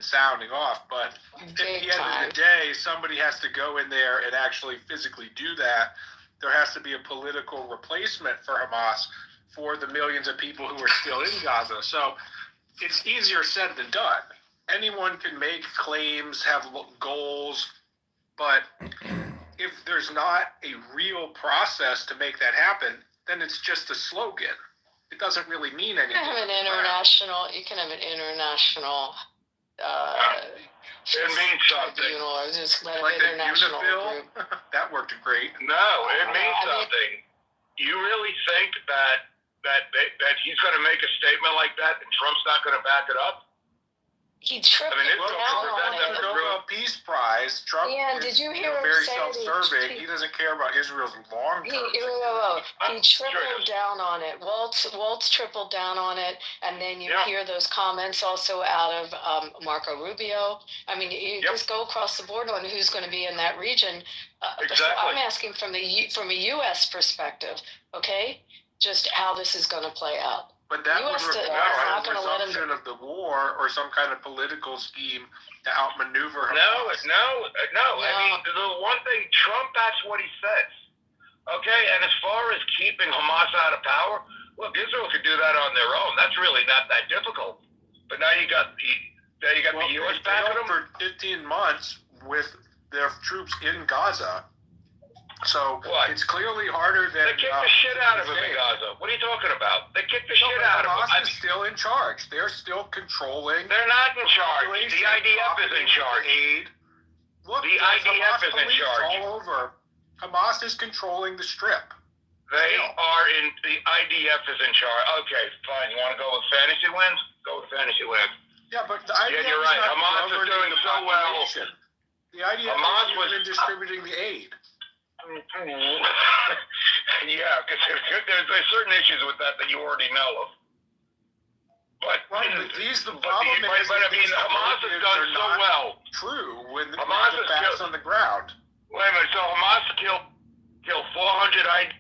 sounding off, but at the end of the day, somebody has to go in there and actually physically do that. There has to be a political replacement for Hamas for the millions of people who are still in Gaza. So it's easier said than done. Anyone can make claims, have goals, but if there's not a real process to make that happen, then it's just a slogan. It doesn't really mean anything. You can have an international. It means something. Like the Unifil? That worked great. No, it means something. You really think that he's going to make a statement like that and Trump's not going to back it up? He tripped down on it. The Nobel Peace Prize. Trump did you hear him very say self-serving. He doesn't care about Israel's long-term. He tripled down on it. Waltz tripled down on it, and then you hear those comments also out of Marco Rubio. I mean, you just go across the board on who's going to be in that region. Exactly. So I'm asking from a U.S. perspective, okay, just how this is going to play out. But that would require a resumption of the war or some kind of political scheme to outmaneuver Hamas. No. I mean, the one thing, Trump, that's what he says. Okay, and as far as keeping Hamas out of power, look, Israel could do that on their own. That's really not that difficult. But now you got the U.S. backing them for 15 months with their troops in Gaza. So it's clearly harder than they kicked the shit out of him in Gaza. What are you talking about? They kicked the shit out of him. Hamas is still in charge. They're still controlling. They're not in charge. The IDF is in charge. Look, the IDF is in charge. All over. Hamas is controlling the Strip. They are in. The IDF is in charge. Okay, fine. You want to go with fantasy wins? Go with fantasy wins. Yeah, but the IDF you're right. Hamas is doing so well. The IDF is distributing the aid. Yeah, because there's certain issues with that you already know of. But the problem is, Hamas has done so well. True, when the facts on the ground. Wait a minute, so Hamas killed 400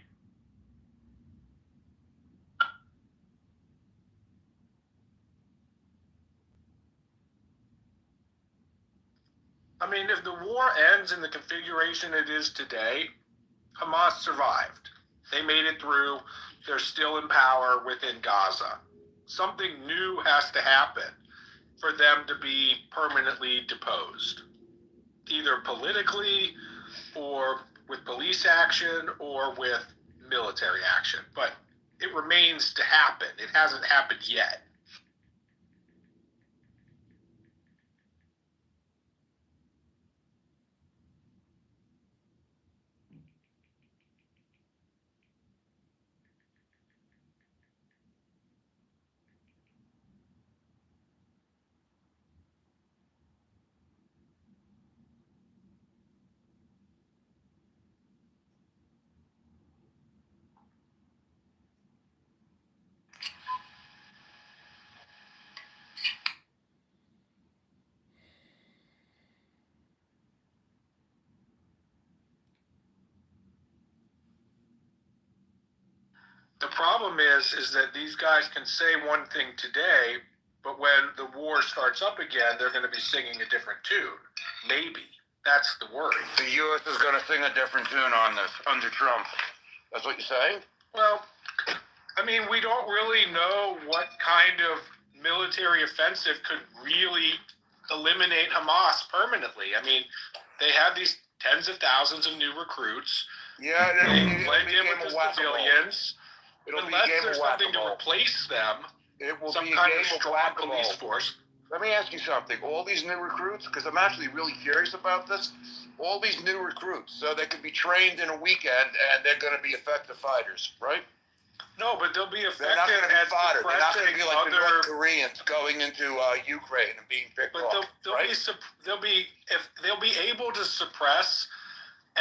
I mean, if the war ends in the configuration it is today, Hamas survived. They made it through. They're still in power within Gaza. Something new has to happen for them to be permanently deposed, either politically or with police action or with military action. But it remains to happen. It hasn't happened yet. The problem is that these guys can say one thing today, but when the war starts up again, they're going to be singing a different tune. Maybe. That's the worry. The U.S. is going to sing a different tune on this under Trump. That's what you're saying? Well, I mean, we don't really know what kind of military offensive could really eliminate Hamas permanently. I mean, they have these tens of thousands of new recruits. Yeah, they blend in with the civilians. Unless there's something to replace them, it will some be a kind game of strong police force. Let me ask you something. All these new recruits, because I'm actually really curious about this, all these new recruits, so they could be trained in a weekend and they're going to be effective fighters, right? No, but they'll be effective. They're not going to be fodder. They're not going to be like the North Koreans going into Ukraine and being picked off. They'll be able to suppress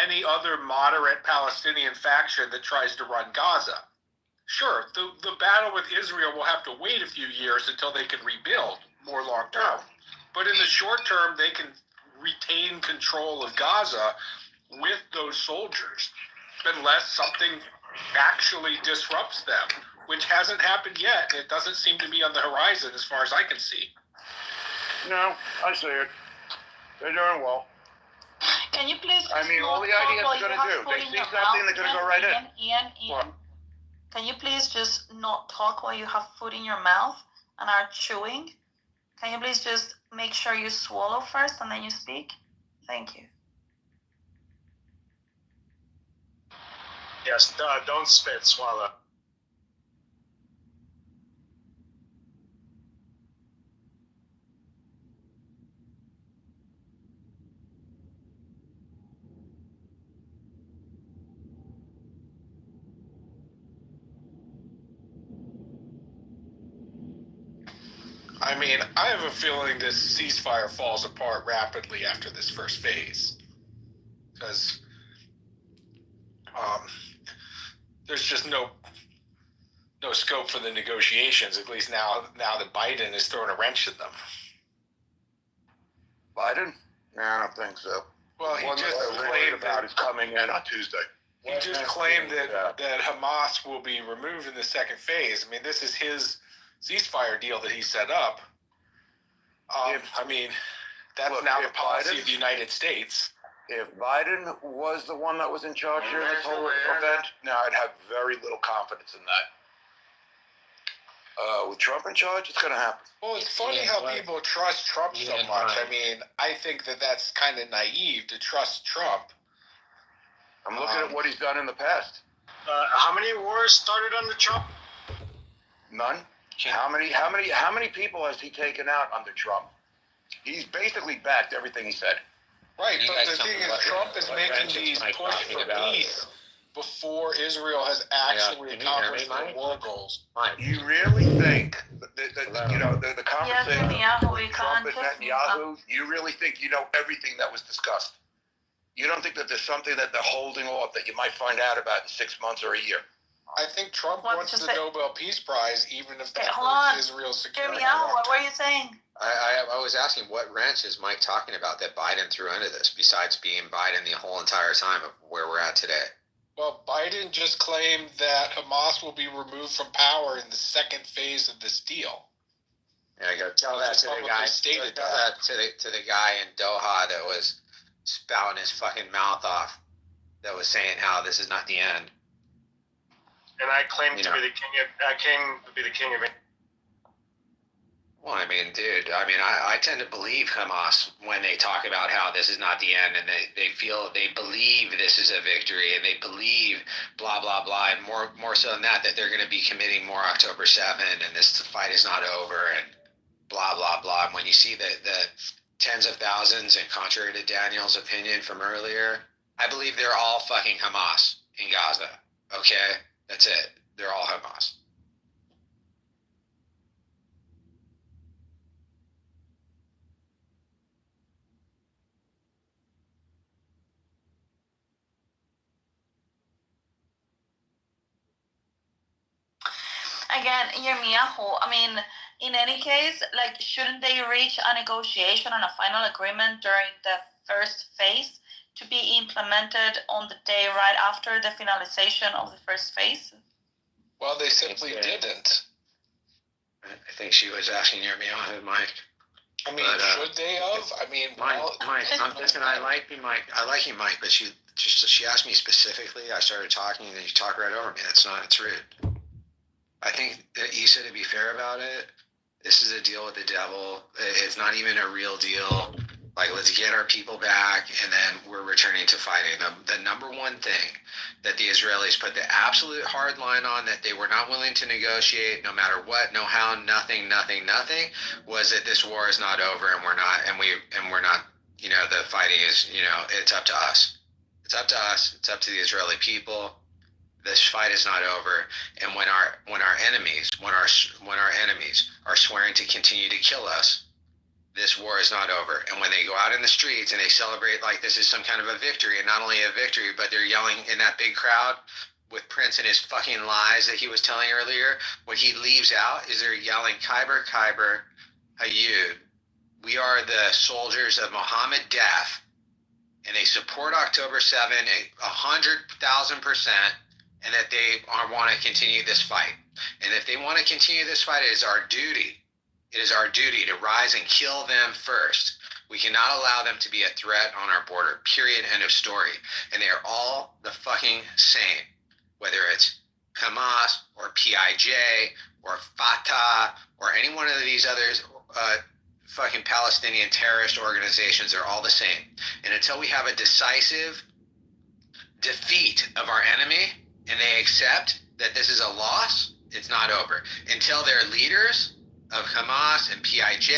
any other moderate Palestinian faction that tries to run Gaza. Sure, the battle with Israel will have to wait a few years until they can rebuild more long term. But in the short term, they can retain control of Gaza with those soldiers unless something actually disrupts them, which hasn't happened yet. It doesn't seem to be on the horizon as far as I can see. No, I see it. They're doing well. Can you please? I mean, all the ideas are going to do, they see something, they're going to go right in. Ian, can you please just not talk while you have food in your mouth and are chewing? Can you please just make sure you swallow first and then you speak? Thank you. Yes, don't spit, swallow. I mean, I have a feeling this ceasefire falls apart rapidly after this first phase. Because there's just no scope for the negotiations, at least now that Biden is throwing a wrench in them. Biden? No, I don't think so. Well, he just claimed about is coming in on Tuesday. He just claimed that Hamas will be removed in the second phase. I mean, this is his ceasefire deal that he set up. I mean, that's now the policy of the United States. If Biden was the one that was in charge here this whole event, now I'd have very little confidence in that. With Trump in charge, it's going to happen. Well, it's funny how people trust Trump so much. I mean, I think that's kind of naive to trust Trump. I'm looking at what he's done in the past. How many wars started under Trump? None. How many people has he taken out under Trump? He's basically backed everything he said. Right, but the thing is, Trump is making these push for peace before Israel has actually accomplished their war goals. You really think the conversation between Trump and Netanyahu? You really think you know everything that was discussed? You don't think that there's something that they're holding off that you might find out about in 6 months or a year? I think Trump wants the Nobel Peace Prize, even if that hurts Israel's security. What were you saying? I was asking what wrench is Mike talking about that Biden threw into this, besides being Biden the whole entire time of where we're at today? Well, Biden just claimed that Hamas will be removed from power in the second phase of this deal. And I go tell that to the guy. Tell that to the guy in Doha that was spouting his fucking mouth off, that was saying how this is not the end. And I claim to be the king of. I came to be the king of it. Well, I mean, dude, I tend to believe Hamas when they talk about how this is not the end, and they believe this is a victory, and they believe blah, blah, blah, and more so than that they're going to be committing more October 7, and this fight is not over, and blah, blah, blah. And when you see the tens of thousands, and contrary to Daniel's opinion from earlier, I believe they're all fucking Hamas in Gaza, okay? That's it. They're all Hamas. Again, Yirmiyahu, I mean, in any case, like, shouldn't they reach a negotiation and a final agreement during the first phase to be implemented on the day right after the finalization of the first phase? Well, they simply didn't. I think she was asking Yirmiyahu, Mike. I mean, should they have? I mean, Mike, listen, I like you, Mike. I like you, Mike, but she asked me specifically. I started talking, and then you talk right over me. It's rude. I think that Issa, to be fair about it, this is a deal with the devil. It's not even a real deal. Like, let's get our people back, and then we're returning to fighting. The number one thing that the Israelis put the absolute hard line on, that they were not willing to negotiate no matter what, no how, nothing, was that this war is not over, and we're not, the fighting is, it's up to us. It's up to us. It's up to the Israeli people. This fight is not over, and when our enemies are swearing to continue to kill us, this war is not over. And when they go out in the streets and they celebrate like this is some kind of a victory, and not only a victory, but they're yelling in that big crowd with Prince and his fucking lies that he was telling earlier, what he leaves out is they're yelling, Khyber, Khyber, Hayud. We are the soldiers of Mohammed Death, and they support October 7 100,000%, and that they want to continue this fight. And if they want to continue this fight, it is our duty It is our duty to rise and kill them first. We cannot allow them to be a threat on our border, period, end of story. And they are all the fucking same, whether it's Hamas or PIJ or Fatah or any one of these others fucking Palestinian terrorist organizations, are all the same. And until we have a decisive defeat of our enemy and they accept that this is a loss, it's not over. Until their leaders of Hamas and PIJ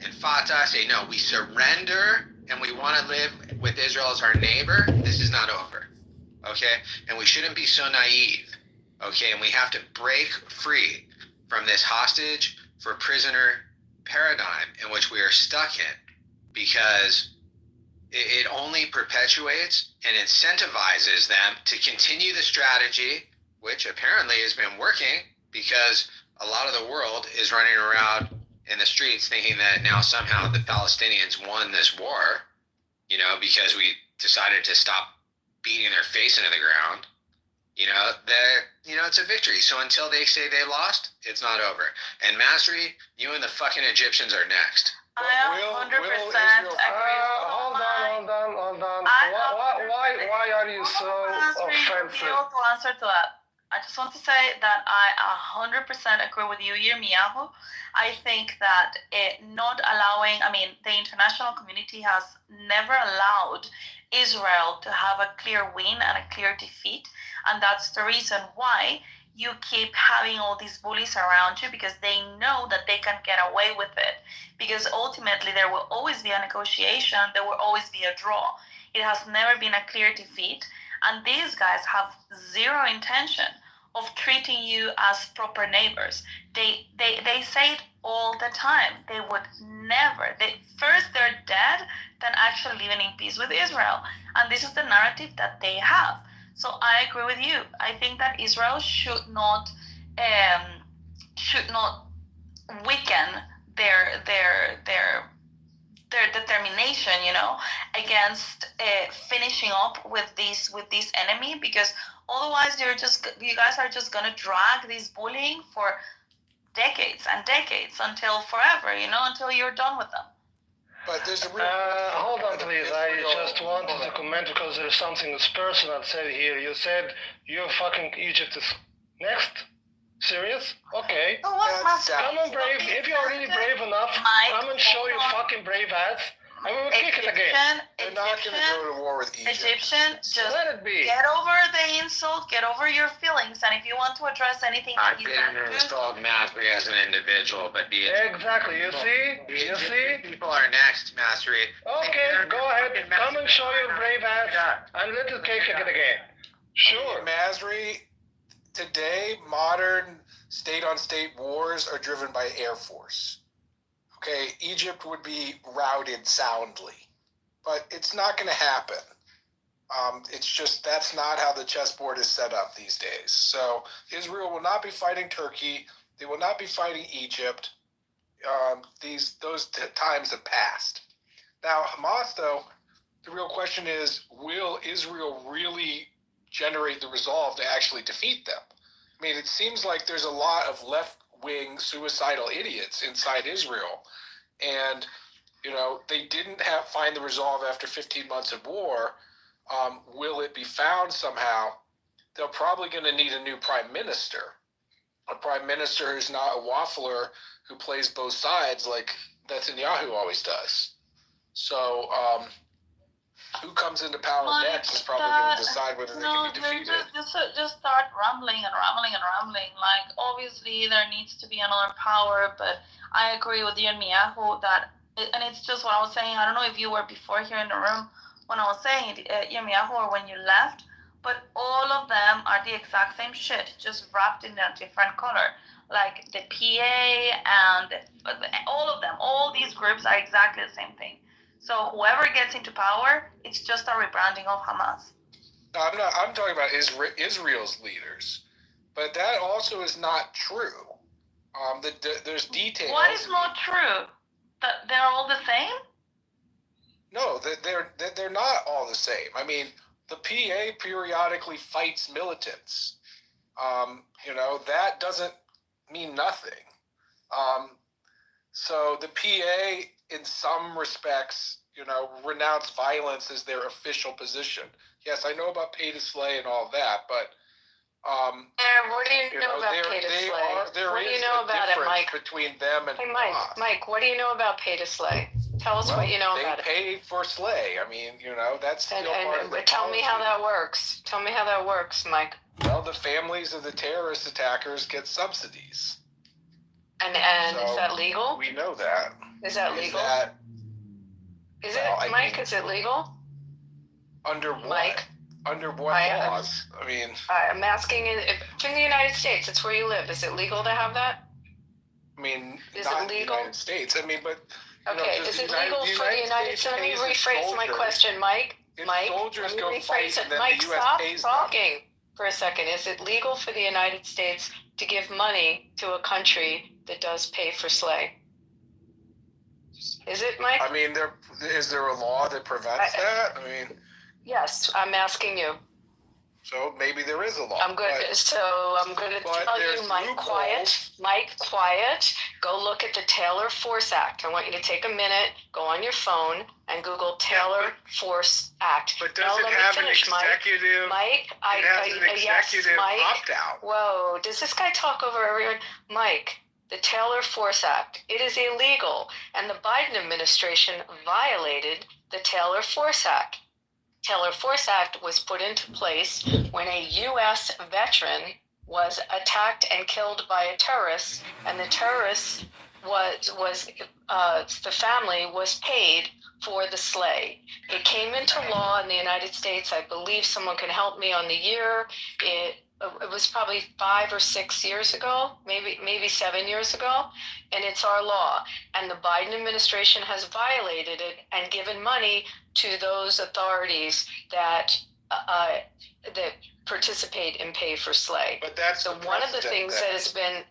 and Fatah say, no, we surrender and we want to live with Israel as our neighbor, this is not over. Okay? And we shouldn't be so naive. Okay? And we have to break free from this hostage for prisoner paradigm in which we are stuck in, because it only perpetuates and incentivizes them to continue the strategy, which apparently has been working, because a lot of the world is running around in the streets thinking that now somehow the Palestinians won this war, you know, because we decided to stop beating their face into the ground. It's a victory. So until they say they lost, it's not over. And Masri, you and the fucking Egyptians are next. I am 100% agree. Hold on. Why are you so offensive? To answer to that, I just want to say that I 100% agree with you, Yirmiyahu. I think that not allowing, the international community has never allowed Israel to have a clear win and a clear defeat. And that's the reason why you keep having all these bullies around you, because they know that they can get away with it. Because ultimately there will always be a negotiation, there will always be a draw. It has never been a clear defeat. And these guys have zero intention of treating you as proper neighbors. They say it all the time. They would never. First they're dead, then actually living in peace with Israel. And this is the narrative that they have. So I agree with you. I think that Israel should not weaken their determination, against finishing up with this enemy, because otherwise you guys are just gonna drag this bullying for decades and decades until forever, until you're done with them. But there's a real hold on, please. I just wanted to comment because there's something that's personal said here. You said you're fucking Egypt is next. Serious? Okay. So what must Come on, brave. If you're really brave enough, come and show your fucking brave ass. And we will kick it again. They're not going to go to war with Egypt. Egyptian, just Let it be. get over the insult, get over your feelings, and if you want to address anything I've that you been want to installed Masri as an individual, but Exactly. You see? people are next, Masri. Okay, go ahead. Come and show your brave ass, and let's kick it again. Sure. Masri, today, modern state-on-state wars are driven by Air Force. Okay, Egypt would be routed soundly, but it's not going to happen. It's just that's not how the chessboard is set up these days. So Israel will not be fighting Turkey. They will not be fighting Egypt. Those times have passed. Now, Hamas, though, the real question is, will Israel really generate the resolve to actually defeat them? I mean, it seems like there's a lot of left-wing suicidal idiots inside Israel. And, they didn't find the resolve after 15 months of war. Will it be found somehow? They're probably going to need a new prime minister. A prime minister who's not a waffler who plays both sides like Netanyahu always does. So, who comes into power next is probably going to decide whether they can be defeated. Just start rambling. Like, obviously, there needs to be another power, but I agree with Yirmiyahu that, and it's just what I was saying. I don't know if you were before here in the room when I was saying it, Yirmiyahu, or when you left, but all of them are the exact same shit, just wrapped in a different color. Like the PA and all of them, all these groups are exactly the same thing. So whoever gets into power, it's just a rebranding of Hamas. No, I'm talking about Israel's leaders, but that also is not true. There's details. What is not true? That they're all the same? No, they're not all the same. I mean, the PA periodically fights militants. That doesn't mean nothing. So the PA, in some respects, renounced violence as their official position. Yes, I know about pay to slay and all that, but what do you know about pay to slay? What do you know about it, Mike? Between them and Hey, Mike, what do you know about pay to slay? Tell us what you know about it. They pay for slay. I mean, that's still part of the tell me how that works. Tell me how that works, Mike. Well, the families of the terrorist attackers get subsidies. And so is that legal? We know that. Is that legal? Mike? Is it legal? Under what? Mike? Under what laws? I mean, I'm asking. If in the United States, it's where you live. Is it legal to have that? I mean, is not it legal? In the United States. I mean, but okay. Is it legal for the United States? Let me rephrase my question, Mike. Mike, soldiers go fight, and then Mike, the U.S. stop pays talking them. For a second. Is it legal for the United States to give money to a country that does pay for slay? Is it, Mike? I mean, is there a law that prevents that? I mean, yes, I'm asking you. So maybe there is a law. I'm good. So I'm going to tell you, Mike, quiet. Mike, quiet. Go look at the Taylor Force Act. I want you to take a minute, go on your phone, and Google Taylor Force Act. But does it have an executive? Mike, executive opt-out. Whoa, does this guy talk over everyone? Mike, the Taylor Force Act. It is illegal, and the Biden administration violated the Taylor Force Act. Taylor Force Act was put into place when a U.S. veteran was attacked and killed by a terrorist, and the terrorist the family was paid for the slay. It came into law in the United States. I believe someone can help me on the year. It was probably 5 or 6 years ago, maybe 7 years ago, and it's our law. And the Biden administration has violated it and given money to those authorities that participate in pay for slay. But that's so one of the things that has been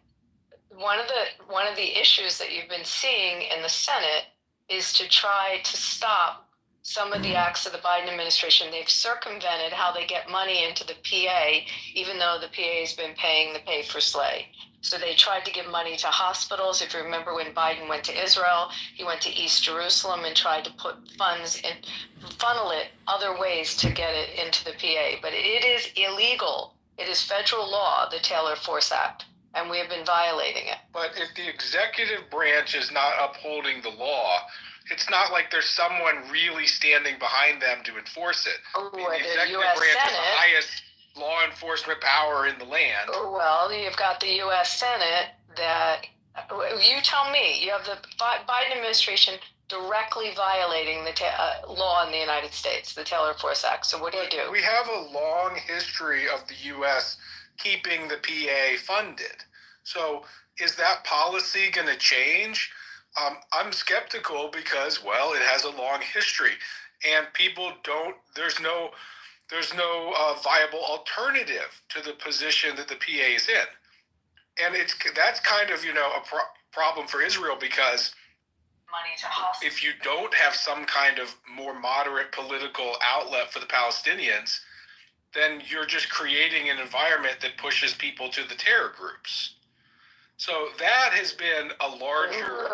one of the issues that you've been seeing in the Senate is to try to stop some of the acts of the Biden administration. They've circumvented how they get money into the PA, even though the PA has been paying the pay for slay. So they tried to give money to hospitals. If you remember when Biden went to Israel, he went to East Jerusalem and tried to put funds in, funnel it other ways to get it into the PA. But it is illegal. It is federal law, the Taylor Force Act, and we have been violating it. But if the executive branch is not upholding the law, it's not like there's someone really standing behind them to enforce it. Oh, the executive branch is the highest law enforcement power in the land. Well, you've got the U.S. Senate that, you tell me, you have the Biden administration directly violating the law in the United States, the Taylor Force Act. So what do you do? We have a long history of the U.S. keeping the PA funded. So is that policy going to change? I'm skeptical because, well, it has a long history, and people don't. There's no viable alternative to the position that the PA is in, and that's kind of a problem for Israel because if you don't have some kind of more moderate political outlet for the Palestinians, then you're just creating an environment that pushes people to the terror groups. So that has been a larger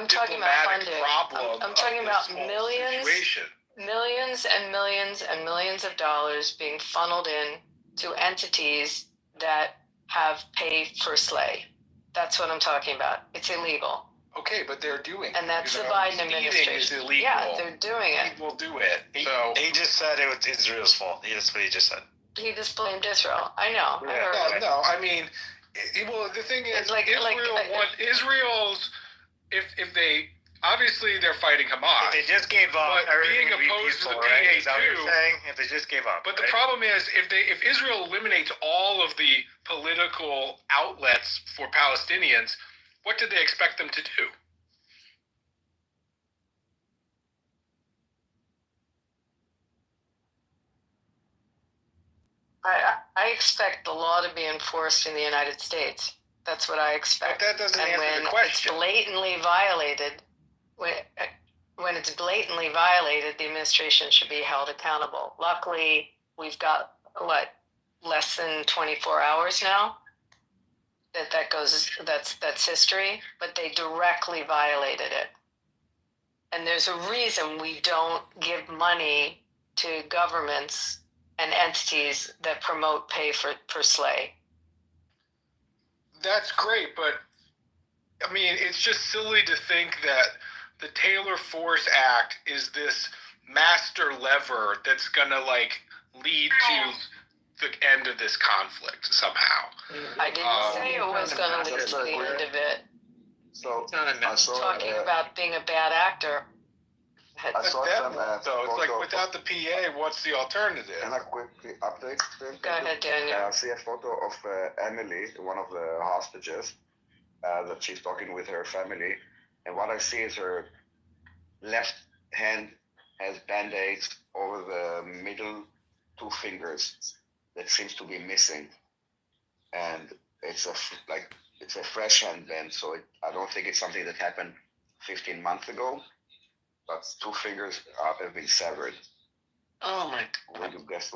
diplomatic problem. I'm talking about millions and millions of dollars being funneled in to entities that have paid for slay. That's what I'm talking about. It's illegal. Okay, but they're doing it. And that's the Biden administration. Is illegal. Yeah, they're doing it. People do it. He just said it was Israel's fault. That's what he just said. He just blamed Israel. I know. Yeah. No, I mean, well, the thing is, Israel's, if they, obviously they're fighting Hamas. If they just gave up, but being opposed to the PA right? Is that what you're too, saying? If they just gave up. But the problem is, if Israel eliminates all of the political outlets for Palestinians, what did they expect them to do? I expect the law to be enforced in the United States. That's what I expect. But that doesn't and answer the question. It's blatantly violated, when it's blatantly violated, the administration should be held accountable. Luckily, we've got, less than 24 hours now? that's history, but they directly violated it. And there's a reason we don't give money to governments and entities that promote pay per slay. That's great, but I mean, it's just silly to think that the Taylor Force Act is this master lever that's gonna like lead to the end of this conflict somehow. I didn't say it was going to lead to the end of it. So It's not a I saw, Talking about being a bad actor. I saw some So it's like photo without the PA, what's the alternative? Can I quickly update? Go ahead, Daniel. I see a photo of Emily, one of the hostages, that she's talking with her family, and what I see is her left hand has band-aids over the middle two fingers that seems to be missing, and it's a fresh hand band, so I don't think it's something that happened 15 months ago, but two fingers have been severed. Oh my God. I guess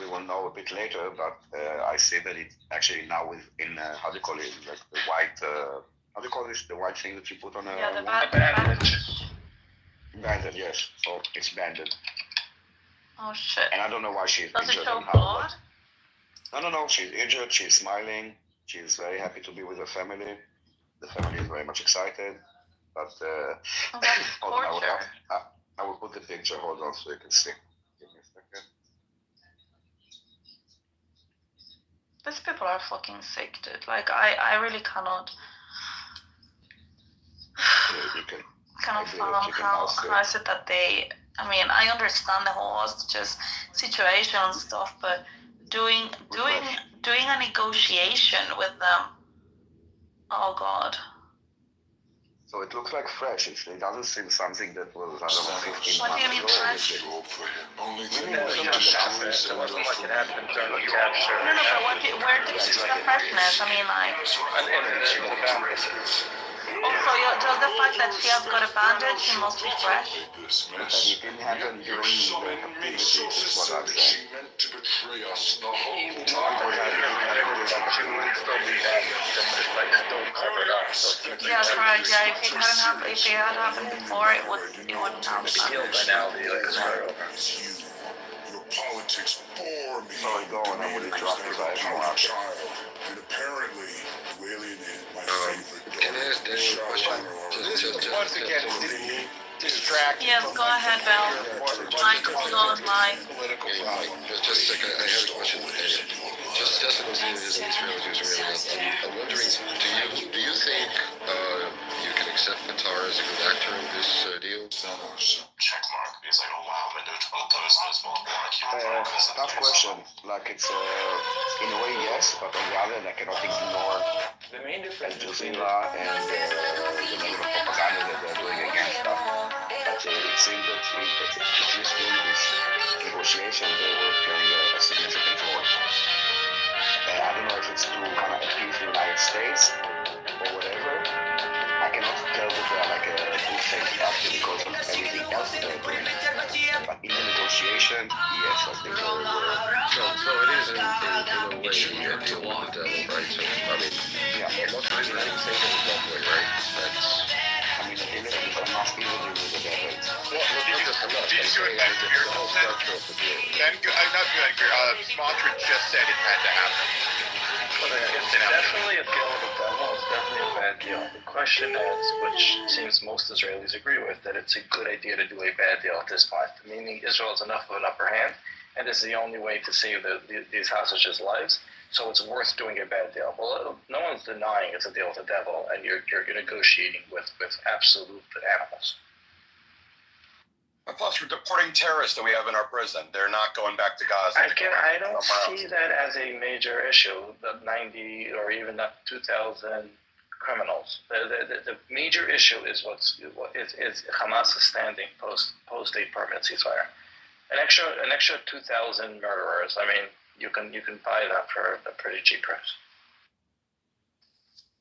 we will know a bit later, but I see that it's actually now in how do you call it, like the white, how do you call this, the white thing that you put on a Yeah, the wound? bandage. Banded, yes. So it's banded. Oh shit. And I don't know why she's Does it injured show and how. blood? No. She's injured. She's smiling. She's very happy to be with her family. The family is very much excited. But Oh, that's hold on, torture. I will put the picture. Hold on, so you can see. Give me a second. These people are fucking sick, dude. Like, I really cannot Yeah, you can. cannot Maybe fathom you can how ask it. is it that they. I mean, I understand the whole hostages situation and stuff, but doing a negotiation with them. Oh God. So it looks like fresh. It doesn't seem something that was, I don't know, 15 What do you months mean ago. fresh? It wasn't like it happened during the capture. No, but where did you see the freshness? I mean, like. Also, just the fact that she has got a bandage, she must be fresh. But it didn't happen during the captivity, is what I'm saying. Yeah, correct. Yeah, if it had happened before, it wouldn't have happened. Politics bore me. Sorry, go on. I would have dropped it by more after. And apparently, you alienated my favorite Can I ask Daniel a question? Once again, distract. Yes, go ahead, Val. Mike, Lord, Mike. Political Hey, problem. Mike, just a second. I have a question for Daniel. Just as an Israeli I'm wondering, do you think you can accept Qatar as a good actor in this deal? Check mark, because I don't allow individual persons Tough question. Like it's in a way yes, but on the other hand, I cannot ignore The main difference Al between Jazeera and the negative propaganda that they're doing against us. But it seems that at least during this negotiation, they were playing a significant role. I don't know if it's to kind of appease the United States or whatever. I cannot tell that they are like a good faith actor because of everything else that they're doing. But in the negotiation, yes, I think they were. So it is in a way a deal with the devil, right? So, I mean, Yeah. most of the United States is that way, right? That's... I mean, the deal is a mass easily with the devil. Not just enough, Did you see what Ben the Gurion whole said? structure of the deal. Not Ben Gurion, Smotrich just said it had to happen. It's definitely a deal with the devil. It's definitely a bad deal. The question is, which seems most Israelis agree with, that it's a good idea to do a bad deal at this point. Meaning Israel has enough of an upper hand, and this is the only way to save these hostages' lives. So it's worth doing a bad deal. Well, no one's denying it's a deal with the devil, and you're negotiating with absolute animals. And plus, we're deporting terrorists that we have in our prison. They're not going back to Gaza. I don't see that as a major issue, the 90 or even up 2,000 criminals. The major issue is is Hamas is standing post a permanent ceasefire. An extra 2,000 murderers. I mean, you can buy that for a pretty cheap price.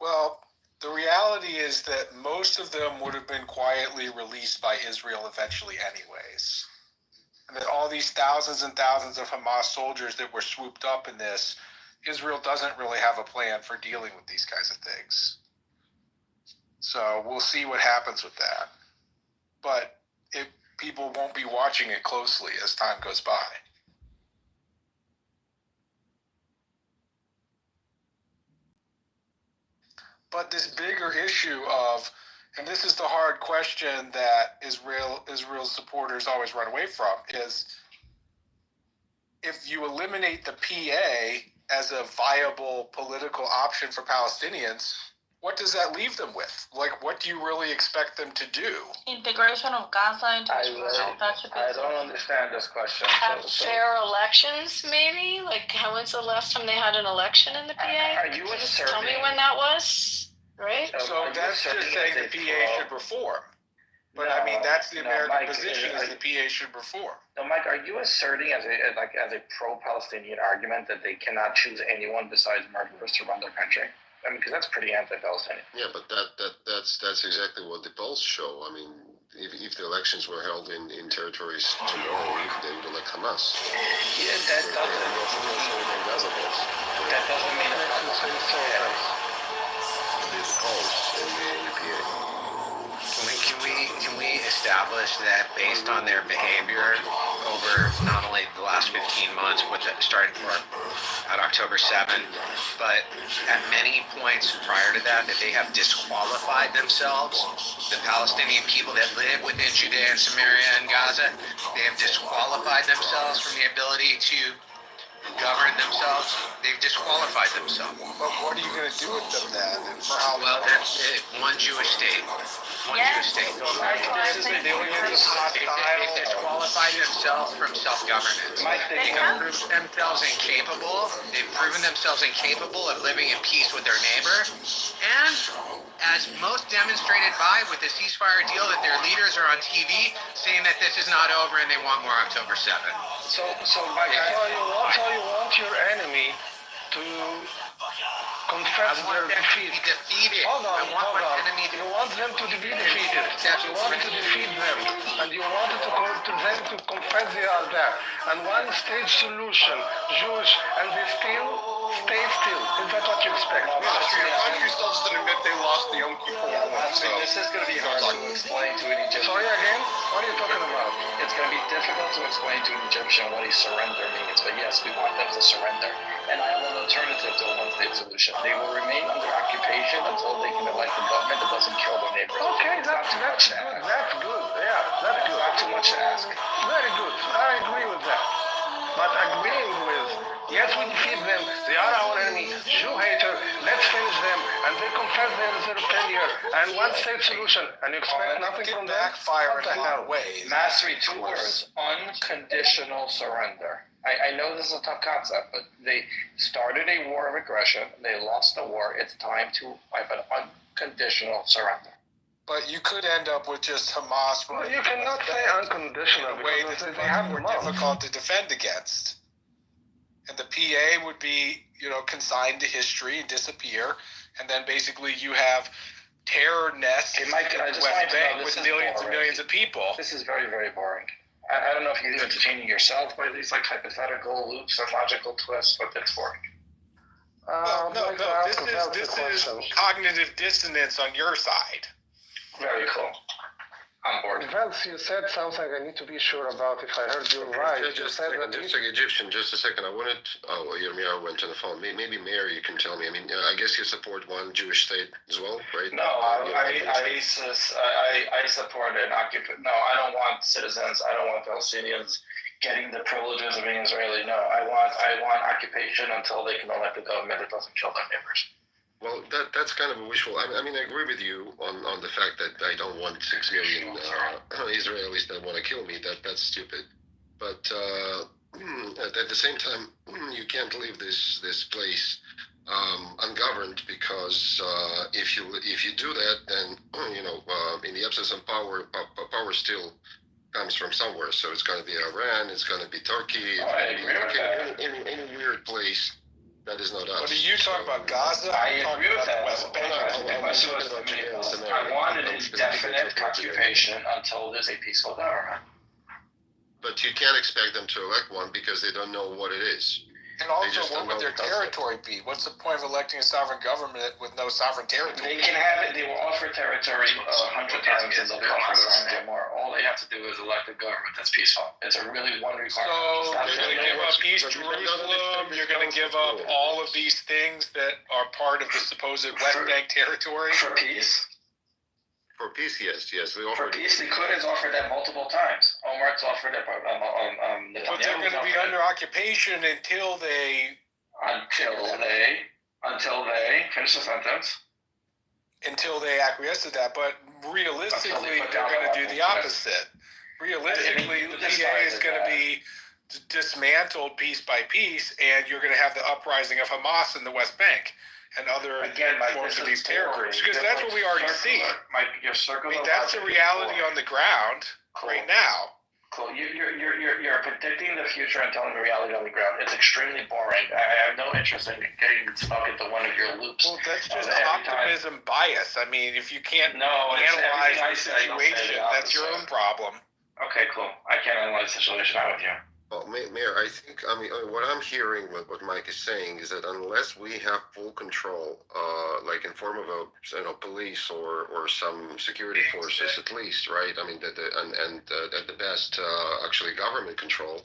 Well, the reality is that most of them would have been quietly released by Israel eventually anyways. And that all these thousands and thousands of Hamas soldiers that were swooped up in this, Israel doesn't really have a plan for dealing with these kinds of things. So we'll see what happens with that. But people won't be watching it closely as time goes by. But this bigger issue of, and this is the hard question that Israel's supporters always run away from, is if you eliminate the PA as a viable political option for Palestinians, what does that leave them with? Like, what do you really expect them to do? Integration of Gaza into Israel. That should be. I don't understand this question. Have fair elections, maybe? Like, when's the last time they had an election in the PA? Are you Just asserting? tell me when that was, right? So that's just saying the PA should reform. But I mean, that's the American position: is the PA should reform. No, Mike, are you asserting as a pro-Palestinian argument that they cannot choose anyone besides murderers to run their country? I mean, because that's pretty anti-Palestinian. Yeah, but that's exactly what the polls show. I mean, if the elections were held in territories tomorrow, they would elect Hamas. Yeah, that doesn't mean It's polls in the PA. Can we establish that based on their behavior over not only the last 15 months, starting at October 7th, but at many points prior to that they have disqualified themselves, the Palestinian people that live within Judea and Samaria and Gaza, they have disqualified themselves from the ability to govern themselves. They've disqualified themselves. But what are you going to do with them then? And for how long? Well, that's it. One Jewish state. Jewish state. They've disqualified themselves from self-governance. They have proven themselves incapable. They've proven themselves incapable of living in peace with their neighbor. And as most demonstrated by with the ceasefire deal, that their leaders are on TV saying that this is not over and they want more October 7th. So Mike, you want your enemy to confess their defeat. Hold on. You want them to be defeated. You want to defeat them, and you want them to confess they are there. And one-stage solution, Jewish, and they still stay still. Is that what you expect? Your country still doesn't admit they lost the Yom Kippur War. So this is going to be hard to explain to an Egyptian. Sorry again? What are you talking about? It's going to be difficult to explain to an Egyptian what a surrender means, but yes, we want them to surrender. And I have an alternative to a one-state solution. They will remain under occupation until they can elect a government that doesn't kill their neighbors. Okay, that's good. That's good. Yeah, that's good. Not too much to ask. Very good. I agree with that. But agreeing with, yes, we defeat them. They are our enemy. Jew hater. Let's finish them. And they confess their failure. And one-state solution. And you expect nothing from them? Backfire in a lot of ways. Mastery, 2 words. Unconditional surrender. I know this is a tough concept, but they started a war of aggression. They lost the war. It's time to have an unconditional surrender. But you could end up with just Hamas. Well, you cannot say unconditional in a way that's much more difficult to defend against. And the PA would be, consigned to history and disappear. And then basically you have terror nests in the West Bank with millions and millions of people. This is very, very boring. I don't know if you're entertaining yourself by these hypothetical loops and logical twists, but it's boring. No. This is cognitive dissonance on your side. Very cool. I'm bored. Vance, you said something I need to be sure about if I heard you right. Just a second. I wanted. Yirmiyahu went to the phone. Maybe Mary, you can tell me. I mean, I guess you support one Jewish state as well, right? No, I support an occupant. No, I don't want citizens. I don't want Palestinians getting the privileges of being Israeli. No, I want occupation until they can elect a government that doesn't kill their neighbors. Well, that's kind of a wishful. I mean, I agree with you on the fact that I don't want 6 million Israelis that want to kill me. That's stupid. But at the same time, you can't leave this place ungoverned, because if you do that, then in the absence of power still comes from somewhere. So it's going to be Iran. It's going to be Turkey. Any weird place. That is not us. But are you talking about Gaza? I agree with that. I want an indefinite occupation until there's a peaceful government. But you can't expect them to elect one because they don't know what it is. And also, just what don't would know their the concept. territory be? What's the point of electing a sovereign government with no sovereign territory? They can have it. They will offer territory 100 times, and they'll be offered 100 more. All they have to do is elect a government that's peaceful. It's a really one requirement. So Stop you're going to saying give that. up East Jerusalem. You're going to give up all of these things that are part of the supposed West Bank territory For peace. For peace, yes. We For offer. peace, Likud has offered that multiple times. Omar's offered it. But they're going to be under occupation until they finish the sentence. Until they acquiesce to that. But realistically, they're going to do the opposite. Realistically, the PA is going to be dismantled piece by piece, and you're going to have the uprising of Hamas in the West Bank and other forms of these terror groups. Because that's what we already see. That's the reality on the ground right now. Cool. You're predicting the future and telling the reality on the ground. It's extremely boring. I have no interest in getting stuck into one of your loops. Well, that's just optimism bias. I mean, if you can't analyze the situation, that's your own problem. Okay, cool. I can't analyze the situation out with you. Well, Mayor, what I'm hearing, what Mike is saying, is that unless we have full control, like in form of a police or some security forces at least, right? I mean, at the best, actually government control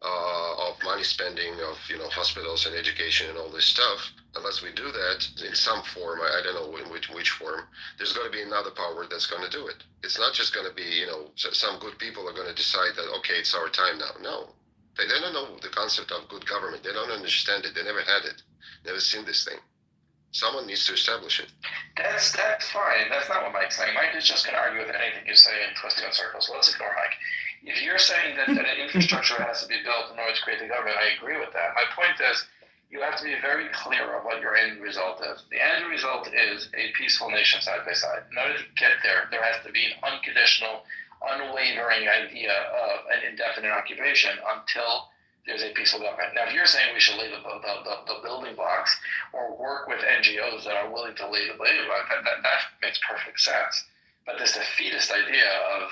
of money spending, of hospitals and education and all this stuff. Unless we do that in some form, I don't know in which form, there's going to be another power that's going to do it. It's not just going to be, some good people are going to decide that, okay, it's our time now. No, they don't know the concept of good government. They don't understand it. They never had it, never seen this thing. Someone needs to establish it. That's fine. That's not what Mike's saying. Mike is just going to argue with anything you say and twist you in circles. Let's ignore Mike. If you're saying that an infrastructure has to be built in order to create the government, I agree with that. My point is, you have to be very clear of what your end result is. The end result is a peaceful nation side by side. In order to get there, there has to be an unconditional, unwavering idea of an indefinite occupation until there's a peaceful government. Now, if you're saying we should lay the building blocks or work with NGOs that are willing to lay the building blocks, that makes perfect sense. But this defeatist idea of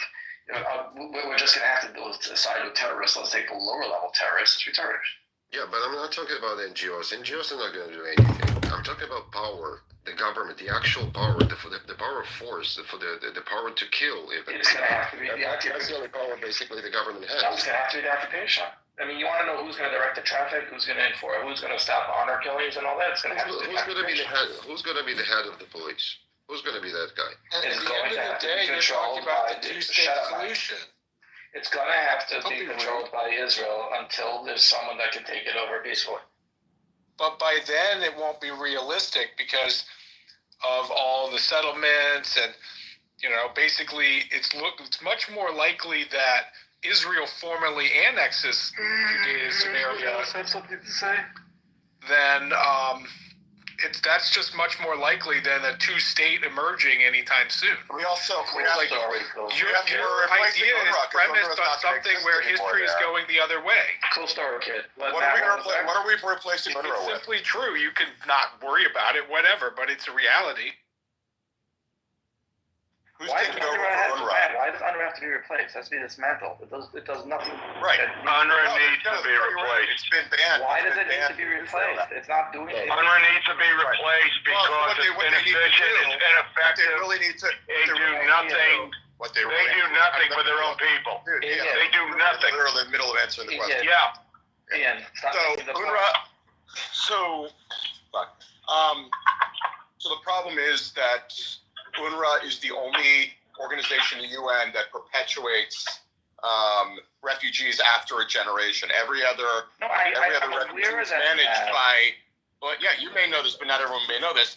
we're just going to have to side with terrorists, let's take the lower level terrorists, it's retarded. Yeah, but I'm not talking about NGOs. NGOs are not going to do anything. I'm talking about power, the government, the actual power, the power of force, the power to kill. It's going to have to be the occupation. That's the only power basically the government has. No, it's going to have to be the occupation. I mean, you want to know who's going to direct the traffic, who's going to enforce, who's going to stop honor killings and all that? It's going to have to be who's going to be the head? Who's going to be the head of the police? Who's going to be that guy? And at the end of the day, you're talking about the two-state solution. It's going to have to be controlled by Israel until there's someone that can take it over peacefully. But by then, it won't be realistic because of all the settlements and, basically it's much more likely that Israel formally annexes Judea Samaria. Have something to say? Then that's just much more likely than a two-state emerging anytime soon. We also your idea is premised on something where history is going the other way. Cool story, kid. What are we replacing UNRWA It's with? simply true. You can not worry about it, whatever, but it's a reality. Who's taking over for UNRWA? Why does UNRWA have to be replaced? It has to be dismantled. It does nothing. Right. UNRWA needs to be replaced. It's been banned. Why does it need to be replaced? It's not doing anything. UNRWA needs to be replaced because it's inefficient, it's ineffective. They really need to. They do nothing. They do nothing for their own people. They do nothing. They're in the middle of answering the question. Yeah. Ian, stop So making the UNRWA. So the problem is that UNRWA is the only organization in the UN that perpetuates refugees after a generation. Every other refugee is managed by. Well, yeah, you may know this, but not everyone may know this.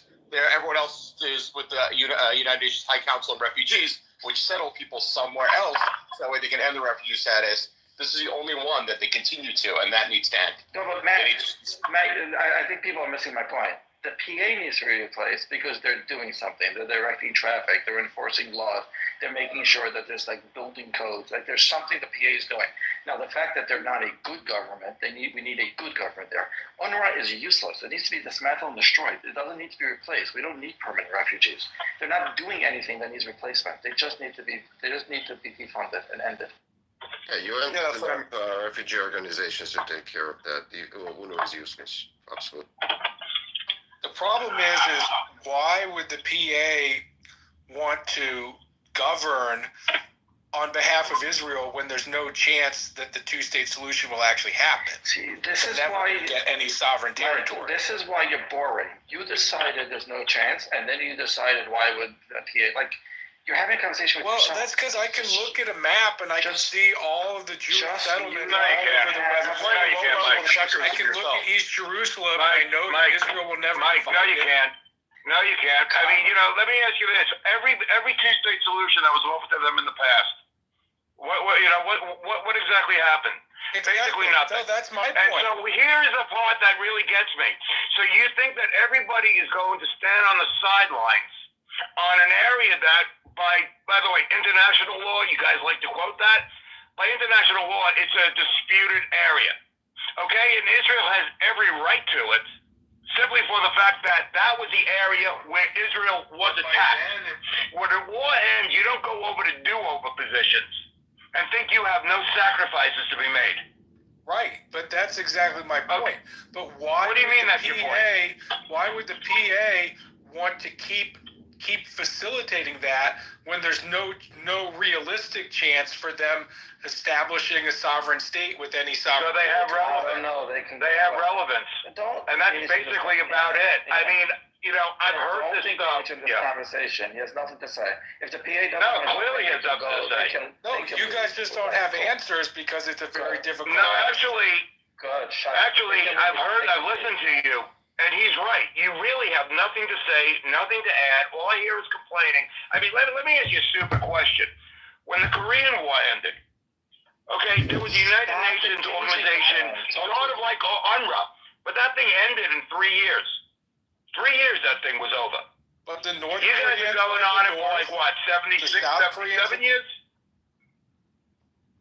Everyone else is with the United Nations High Council on Refugees, which settle people somewhere else, so that way they can end the refugee status. This is the only one that they continue to, and that needs to end. No, but Matt, I think people are missing my point. The PA needs to be replaced because they're doing something. They're directing traffic. They're enforcing laws. They're making sure that there's building codes. There's something the PA is doing. Now, the fact that they're not a good government, we need a good government there. UNRWA is useless. It needs to be dismantled and destroyed. It doesn't need to be replaced. We don't need permanent refugees. They're not doing anything that needs replacement. They just need to be defunded and ended. Yeah, you have enough refugee organizations to take care of that. The UNO is useless. Absolutely. The problem is why would the PA want to govern on behalf of Israel when there's no chance that the two-state solution will actually happen? See, this is Never why get any sovereign territory. This is why you're boring. You decided there's no chance, and then you decided why would the PA you're having a conversation with yourself. Well, that's because I can look at a map and I can see all of the Jewish settlements all over the West Bank. I can look at East Jerusalem and I know that Israel will never Mike, no, you can't. No, you can't. I mean, let me ask you this: every two-state solution that was offered to them in the past, what exactly happened? Basically nothing. No, that's my point. And so here's the part that really gets me. So you think that everybody is going to stand on the sidelines on an area that, by the way, international law, you guys like to quote that? By international law, it's a disputed area. Okay? And Israel has every right to it, simply for the fact that that was the area where Israel was attacked. When the war ends, you don't go over to do-over positions and think you have no sacrifices to be made. Right, but that's exactly my point. Okay. But why? What do you mean that's your point? Why would the PA want to keep facilitating that when there's no realistic chance for them establishing a sovereign state with any sovereign? So they have relevance. No, they have relevance, and that's basically about it. I mean, I've heard this stuff. Into this conversation. He has nothing to say. If the PA doesn't, clearly he has nothing to say. You guys just don't have answers because it's a very difficult. No, actually, good. I've listened to you. And he's right. You really have nothing to say, nothing to add. All I hear is complaining. I mean, let me ask you a stupid question. When the Korean War ended, okay, there was the United Nations organization, sort of like UNRWA, but that thing ended in 3 years. 3 years that thing was over. But the North You guys are going on it for like, what, 76, 77 years?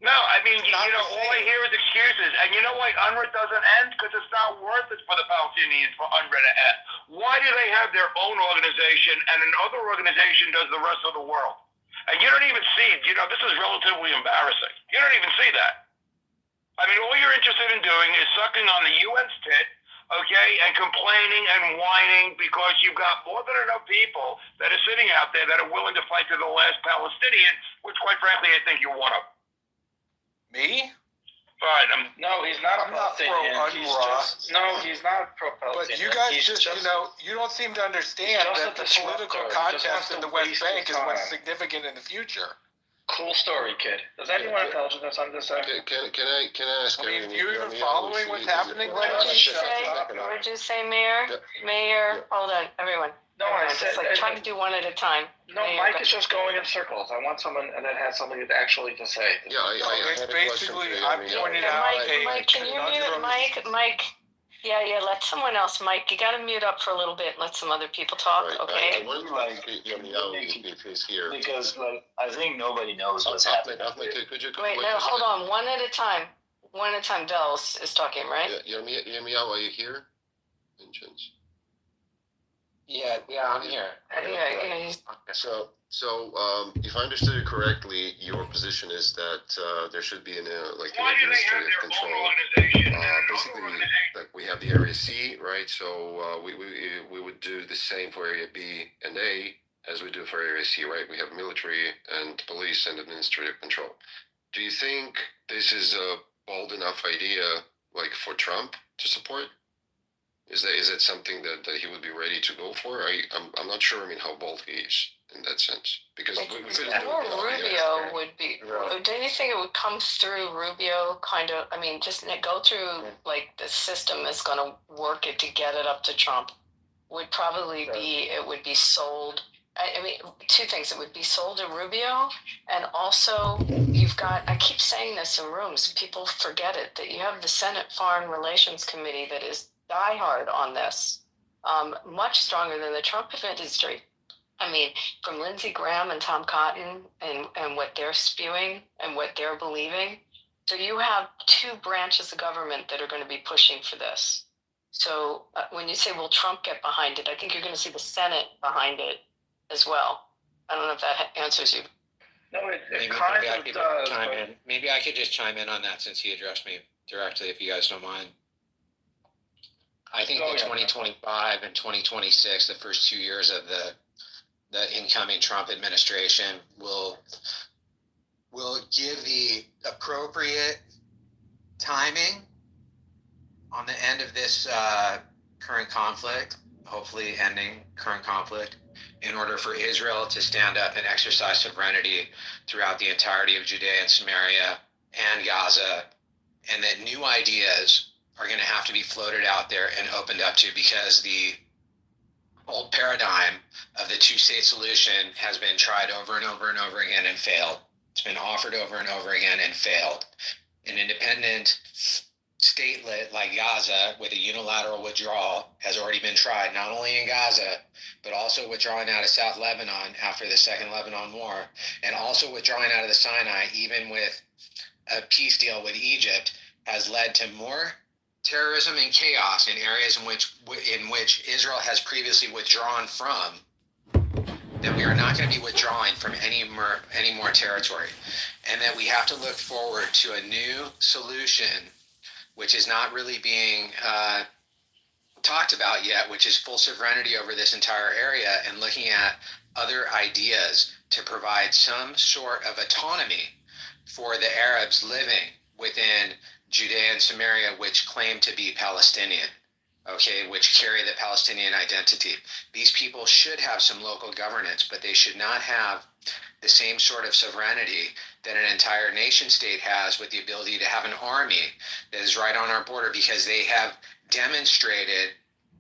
No, I mean, all I hear is excuses. And you know why UNRWA doesn't end? Because it's not worth it for the Palestinians for UNRWA to end. Why do they have their own organization and another organization does the rest of the world? And you don't even see, this is relatively embarrassing. You don't even see that. I mean, all you're interested in doing is sucking on the UN's tit, okay, and complaining and whining because you've got more than enough people that are sitting out there that are willing to fight to the last Palestinian, which quite frankly, I think you're one of. Me? Fine. No, he's not a Palestinian. He's not pro-Palestinian. But you guys you don't seem to understand that the political context in the West Bank is what's significant in the future. Cool story, kid. Does anyone intelligent have something to say? Can I ask? I mean, you even following what's happening? What did you say, Mayor? Mayor, hold on, everyone. No, I said trying to do one at a time. No, Mike is just going in circles. I want someone that has something actually to say. Yeah, I had a question for you. I'm pointing out. Mike, can you mute Mike? Yeah, let someone else. Mike, you got to mute up for a little bit and let some other people talk. Right, okay. I want if he's here. Because I think nobody knows what's happening. Could you wait, no, hold on. One at a time. One at a time. Dels is talking, right? Yirmiyahu, are you here? Vincent. Yeah, I'm here. So, if I understood it correctly, your position is that there should be an administrative control. Basically, we have the Area C, right? So we would do the same for Area B and A as we do for Area C, right? We have military and police and administrative control. Do you think this is a bold enough idea, for Trump to support? Is it something that he would be ready to go for? I'm not sure. How bold he is in that sense, because Rubio would be. Don't you think it would come through Rubio? Kind of. Just go through the system is going to work it to get it up to Trump. Would probably be. It would be sold. Two things. It would be sold to Rubio, and also you've got. I keep saying this in rooms. People forget it that you have the Senate Foreign Relations Committee that is diehard on this, much stronger than the Trump industry. From Lindsey Graham and Tom Cotton and what they're spewing and what they're believing. So you have two branches of government that are going to be pushing for this. So when you say, will Trump get behind it, I think you're going to see the Senate behind it as well. I don't know if that answers you. No, it Maybe kind I of could does. chime But in. Maybe I could just chime in on that since he addressed me directly, if you guys don't mind. I think Oh, that yeah. 2025 and 2026, the first 2 years of the incoming Trump administration, will give the appropriate timing on the end of this current conflict, hopefully ending current conflict, in order for Israel to stand up and exercise sovereignty throughout the entirety of Judea and Samaria and Gaza, and that new ideas are going to have to be floated out there and opened up to, because the old paradigm of the two-state solution has been tried over and over and over again and failed. It's been offered over and over again and failed. An independent statelet like Gaza with a unilateral withdrawal has already been tried, not only in Gaza, but also withdrawing out of South Lebanon after the Second Lebanon War, and also withdrawing out of the Sinai, even with a peace deal with Egypt, has led to more terrorism and chaos in areas in which Israel has previously withdrawn from, that we are not going to be withdrawing from any more territory, and that we have to look forward to a new solution, which is not really being talked about yet, which is full sovereignty over this entire area, and looking at other ideas to provide some sort of autonomy for the Arabs living within Judea and Samaria, which claim to be Palestinian, okay, which carry the Palestinian identity. These people should have some local governance, but they should not have the same sort of sovereignty that an entire nation state has, with the ability to have an army that is right on our border, because they have demonstrated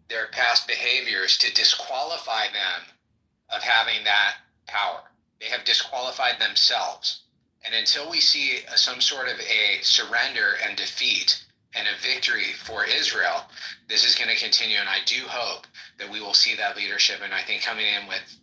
their past behaviors to disqualify them of having that power. They have disqualified themselves. And until we see some sort of a surrender and defeat and a victory for Israel, this is going to continue. And I do hope that we will see that leadership. And I think coming in with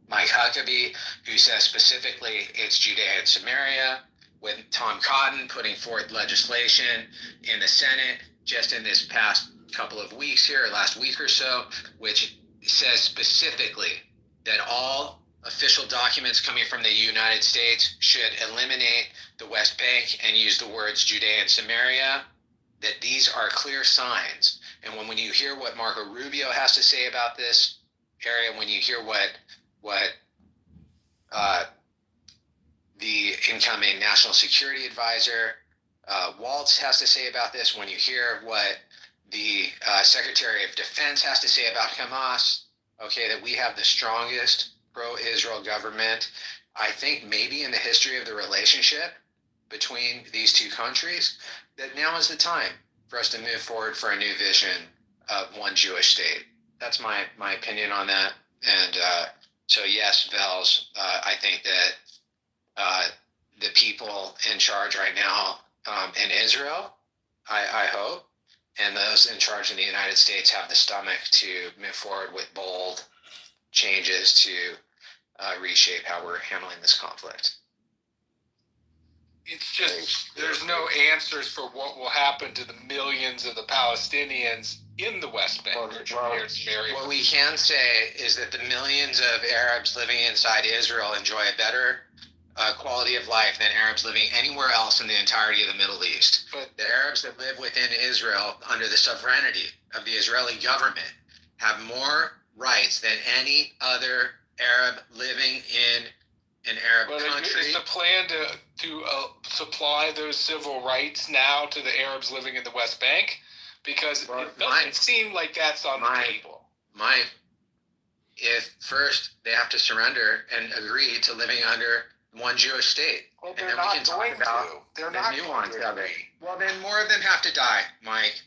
Mike Huckabee, who says specifically it's Judea and Samaria, with Tom Cotton putting forth legislation in the Senate just in this past couple of weeks here, or last week or so, which says specifically that all official documents coming from the United States should eliminate the West Bank and use the words Judea and Samaria, that these are clear signs. And when you hear what Marco Rubio has to say about this area, when you hear what the incoming National Security Advisor, Waltz, has to say about this, when you hear what the Secretary of Defense has to say about Hamas, okay, that we have the strongest pro-Israel government, I think maybe in the history of the relationship between these two countries, that now is the time for us to move forward for a new vision of one Jewish state. That's my opinion on that. And so yes, Vels, I think that the people in charge right now in Israel, I hope, and those in charge in the United States have the stomach to move forward with bold changes to reshape how we're handling this conflict. It's just, there's no answers for what will happen to the millions of the Palestinians in the West Bank or Judea and Samaria. What we can say is that the millions of Arabs living inside Israel enjoy a better quality of life than Arabs living anywhere else in the entirety of the Middle East. But the Arabs that live within Israel under the sovereignty of the Israeli government have more rights than any other Arab living in an Arab country. Is the plan to supply those civil rights now to the Arabs living in the West Bank? Because it doesn't seem like that's on the table. If first they have to surrender and agree to living under one Jewish state. Well, and they're then not we can going talk about to. They're the not nuance going to of it. agree. Well, then more of them have to die, Mike.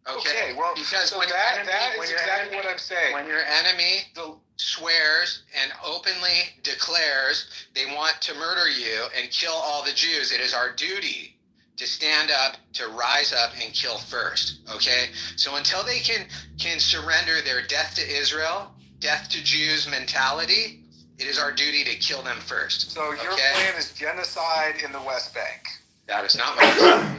Okay, well, because so when that is exactly what I'm saying. When your enemy swears and openly declares they want to murder you and kill all the Jews, it is our duty to stand up, to rise up and kill first, okay? So until they can surrender their death to Israel, death to Jews mentality, it is our duty to kill them first. So your plan is genocide in the West Bank. That is not what I said.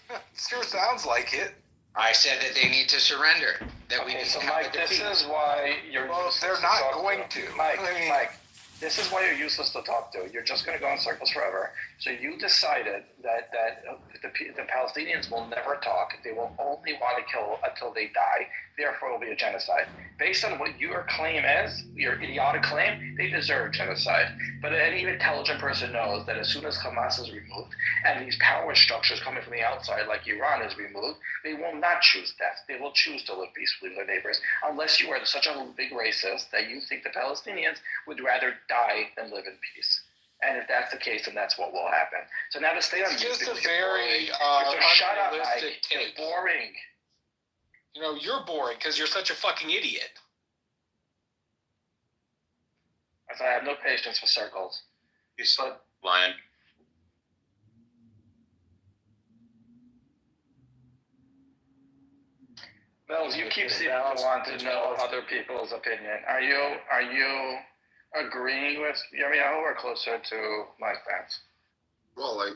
It sure sounds like it. I said that they need to surrender. That we need so to have Mike, a defeat. this is why you're. Well, they're not going to. Mike, This is why you're useless to talk to. You're just going to go in circles forever. So you decided that the Palestinians will never talk. They will only want to kill until they die. Therefore, it will be a genocide. Based on what your claim is, your idiotic claim, they deserve genocide. But any intelligent person knows that as soon as Hamas is removed and these power structures coming from the outside, like Iran, is removed, they will not choose death. They will choose to live peacefully with their neighbors, unless you are such a big racist that you think the Palestinians would rather die than live in peace. And if that's the case, then that's what will happen. So now to stay on It's mute, just a because you're very boring. Shut up, unrealistic Mike. You're take. boring. You know, you're boring because you're such a fucking idiot. I have no patience for circles. You said lying. Mills, you keep seeming to want to know other people's opinion. Are you agreeing with Yirmiyahu or closer to Mike Vance? Well, I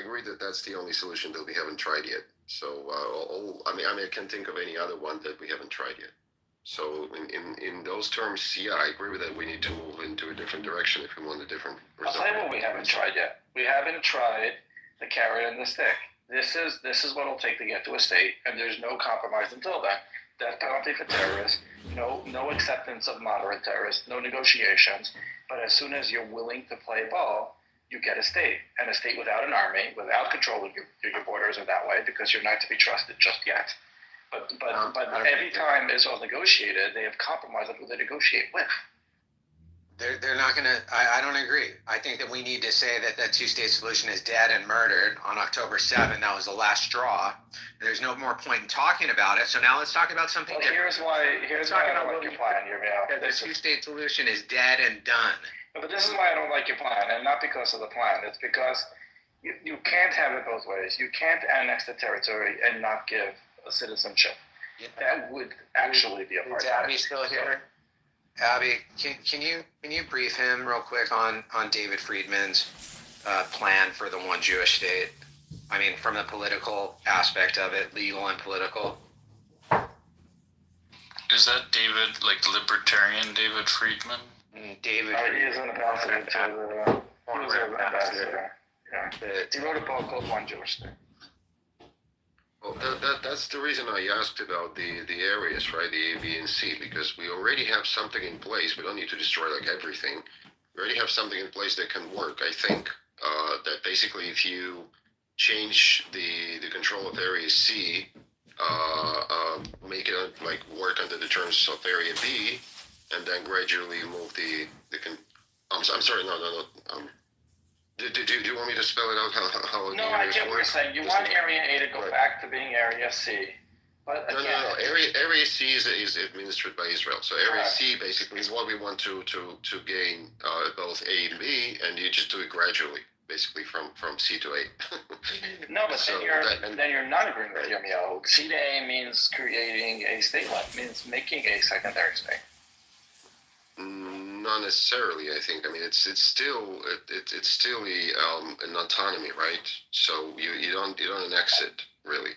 agree that that's the only solution that we haven't tried yet. So, I can think of any other one that we haven't tried yet. So, in those terms, yeah, I agree with that. We need to move into a different direction if we want a different result. I'll tell you what we haven't tried yet. We haven't tried the carrot and the stick. This is what it'll take to get to a state, and there's no compromise until then. Death penalty for terrorists, no acceptance of moderate terrorists, no negotiations. But as soon as you're willing to play ball, you get a state, and a state without an army, without control of your borders in that way, because you're not to be trusted just yet. But every time Israel's negotiated, they have compromised on who they negotiate with. They're not going to. I don't agree. I think that we need to say that two-state solution is dead and murdered on October 7th. That was the last straw. There's no more point in talking about it. So now let's talk about something different. Here's why I don't like your plan. The two-state solution is dead and done. But this is why I don't like your plan, and not because of the plan. It's because you can't have it both ways. You can't annex the territory and not give a citizenship. Yeah. That would actually be a part. Is Abby still here? Abby, can you brief him real quick on David Friedman's plan for the one Jewish state? I mean, from the political aspect of it, legal and political. Is that David, like libertarian David Friedman? David. He is an ambassador to the former ambassador. Yeah. He wrote a book called One Jewish State. Well, that's the reason I asked about the areas, right? The A, B, and C, because we already have something in place. We don't need to destroy like everything. We already have something in place that can work. I think that basically if you change the control of Area C, make it like work under the terms of Area B, and then gradually move I'm sorry, no. Do you want me to spell it out how No, I get what you're saying. You want Area A to go back to being Area C. But again, no. Area C is administered by Israel. So Area C basically is what we want to gain both A and B, and you just do it gradually, basically from C to A. No, but so then you're not agreeing with Yirmiyahu. C to A means creating a state, means making a secondary state. Not necessarily. I think. I mean, it's still an autonomy, right? So you don't annex it really.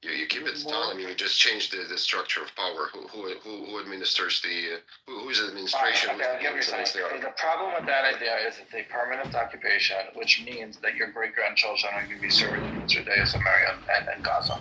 You keep its autonomy. You just change the structure of power. Who administers who's the administration? The problem with that idea is it's a permanent occupation, which means that your great grandchildren are going to be serving in Judea, Samaria, and Gaza.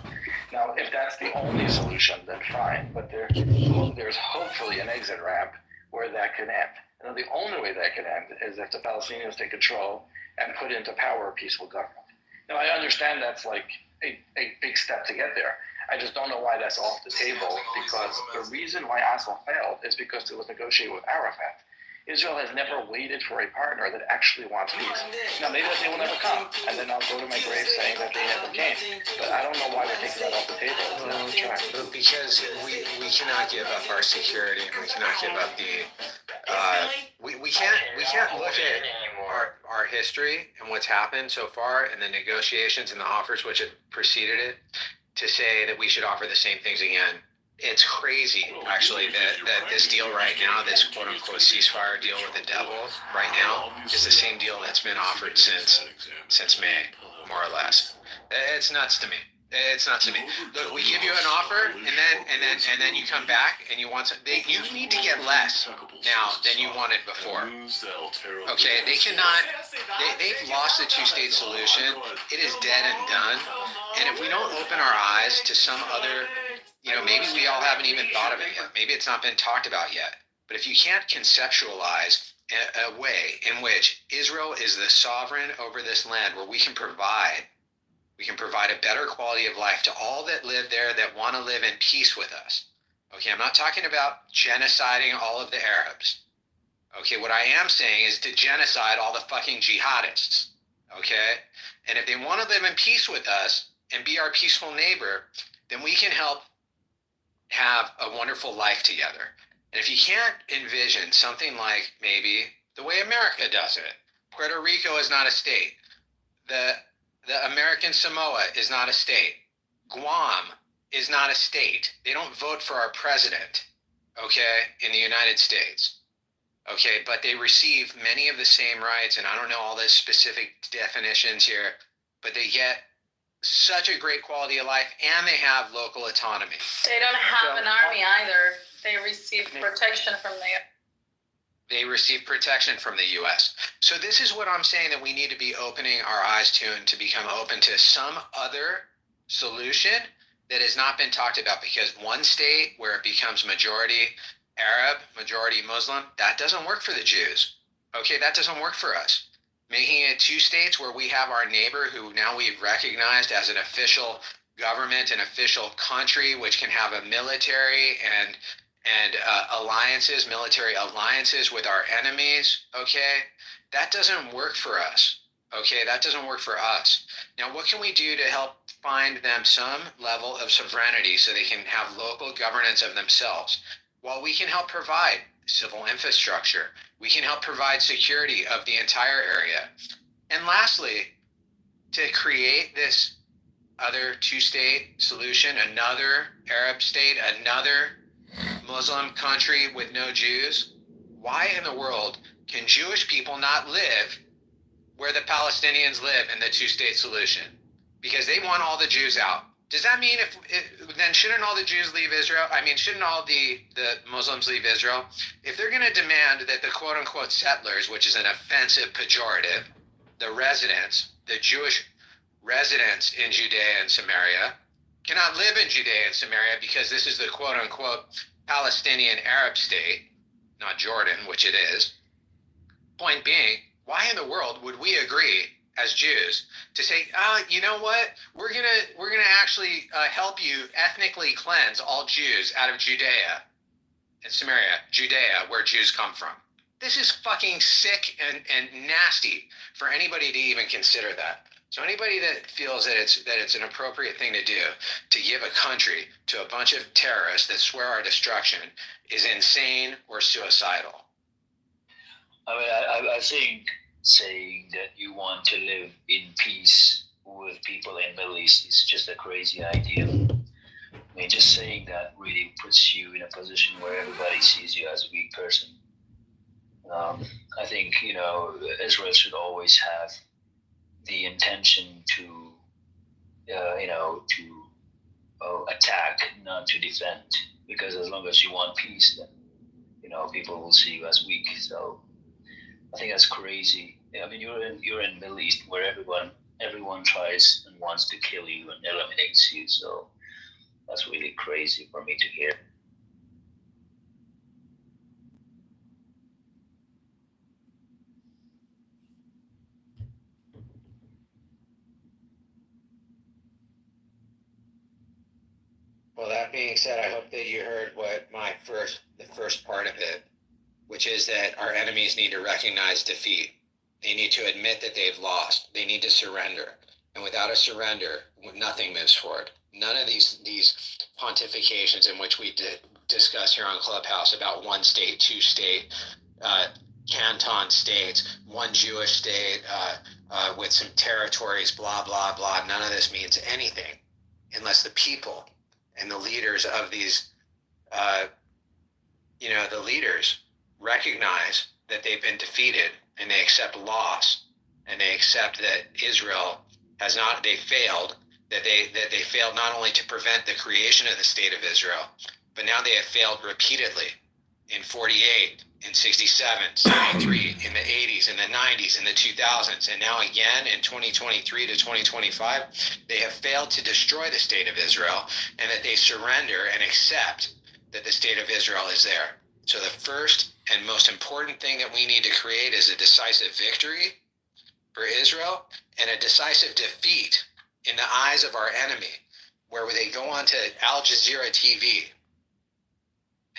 Now, if that's the only solution, then fine. But there's hopefully an exit ramp where that can end. And the only way that can end is if the Palestinians take control and put into power a peaceful government. Now, I understand that's like a big step to get there. I just don't know why that's off the table, because the reason why Oslo failed is because it was negotiated with Arafat. Israel has never waited for a partner that actually wants peace. Now, maybe they will never come, and then I'll go to my grave saying that they never came. But I don't know why we're taking that off the table. Because we cannot give up our security, and we cannot give up we can't look at our history and what's happened so far, and the negotiations and the offers which have preceded it, to say that we should offer the same things again. It's crazy, actually, that this deal right now, this quote-unquote ceasefire deal with the devil right now, is the same deal that's been offered since May, more or less. It's nuts to me. It's not to me. Look, we give you an offer, and then you come back and you want something. You need to get less now than you wanted before. Okay, they cannot. They've lost the two-state solution. It is dead and done. And if we don't open our eyes to some other, maybe we all haven't even thought of it yet. Maybe it's not been talked about yet. But if you can't conceptualize a way in which Israel is the sovereign over this land, where we can provide a better quality of life to all that live there, that want to live in peace with us. Okay, I'm not talking about genociding all of the Arabs. Okay, what I am saying is to genocide all the fucking jihadists. Okay? And if they want to live in peace with us and be our peaceful neighbor, then we can help have a wonderful life together. And if you can't envision something like maybe the way America does it, Puerto Rico is not a state. The American Samoa is not a state. Guam is not a state. They don't vote for our president, okay, in the United States. Okay, but they receive many of the same rights, and I don't know all the specific definitions here, but they get such a great quality of life, and they have local autonomy. They don't have an army either. They receive protection from They receive protection from the U.S. So this is what I'm saying that we need to be opening our eyes to, and to become open to some other solution that has not been talked about, because one state where it becomes majority Arab, majority Muslim, that doesn't work for the Jews. Okay, that doesn't work for us. Making it two states where we have our neighbor who now we've recognized as an official government, an official country, which can have a military and alliances, military alliances with our enemies, okay? That doesn't work for us, okay? That doesn't work for us. Now, what can we do to help find them some level of sovereignty so they can have local governance of themselves? Well, we can help provide civil infrastructure. We can help provide security of the entire area. And lastly, to create this other two-state solution, another Arab state, another Muslim country with no Jews, why in the world can Jewish people not live where the Palestinians live in the two-state solution? Because they want all the Jews out. Does that mean then shouldn't all the Jews leave Israel? I mean, shouldn't all the Muslims leave Israel? If they're going to demand that the quote-unquote settlers, which is an offensive pejorative, the residents, the Jewish residents in Judea and Samaria, cannot live in Judea and Samaria because this is the quote-unquote Palestinian Arab state, not Jordan, which it is. Point being, why in the world would we agree as Jews to say, you know what, we're gonna actually help you ethnically cleanse all Jews out of Judea and Samaria, Judea, where Jews come from? This is fucking sick and nasty for anybody to even consider that. So anybody that feels that it's an appropriate thing to do to give a country to a bunch of terrorists that swear our destruction is insane or suicidal. I mean, I think saying that you want to live in peace with people in the Middle East is just a crazy idea. I mean, just saying that really puts you in a position where everybody sees you as a weak person. I think, Israel should always have the intention to attack, not to defend. Because as long as you want peace, then people will see you as weak. So I think that's crazy. I mean, you're in the Middle East where everyone tries and wants to kill you and eliminates you. So that's really crazy for me to hear. Well, that being said, I hope that you heard the first part of it, which is that our enemies need to recognize defeat. They need to admit that they've lost. They need to surrender. And without a surrender, nothing moves forward. None of these pontifications in which we discuss here on Clubhouse about one state, two state, canton states, one Jewish state with some territories, blah, blah, blah. None of this means anything unless the people and the leaders of these, the leaders recognize that they've been defeated and they accept loss and they accept that Israel they failed that they failed not only to prevent the creation of the state of Israel, but now they have failed repeatedly in 48, in 67, 73, in the 80s, in the 90s, in the 2000s, and now again in 2023 to 2025, they have failed to destroy the state of Israel, and that they surrender and accept that the state of Israel is there. So the first and most important thing that we need to create is a decisive victory for Israel and a decisive defeat in the eyes of our enemy, where they go on to Al Jazeera TV.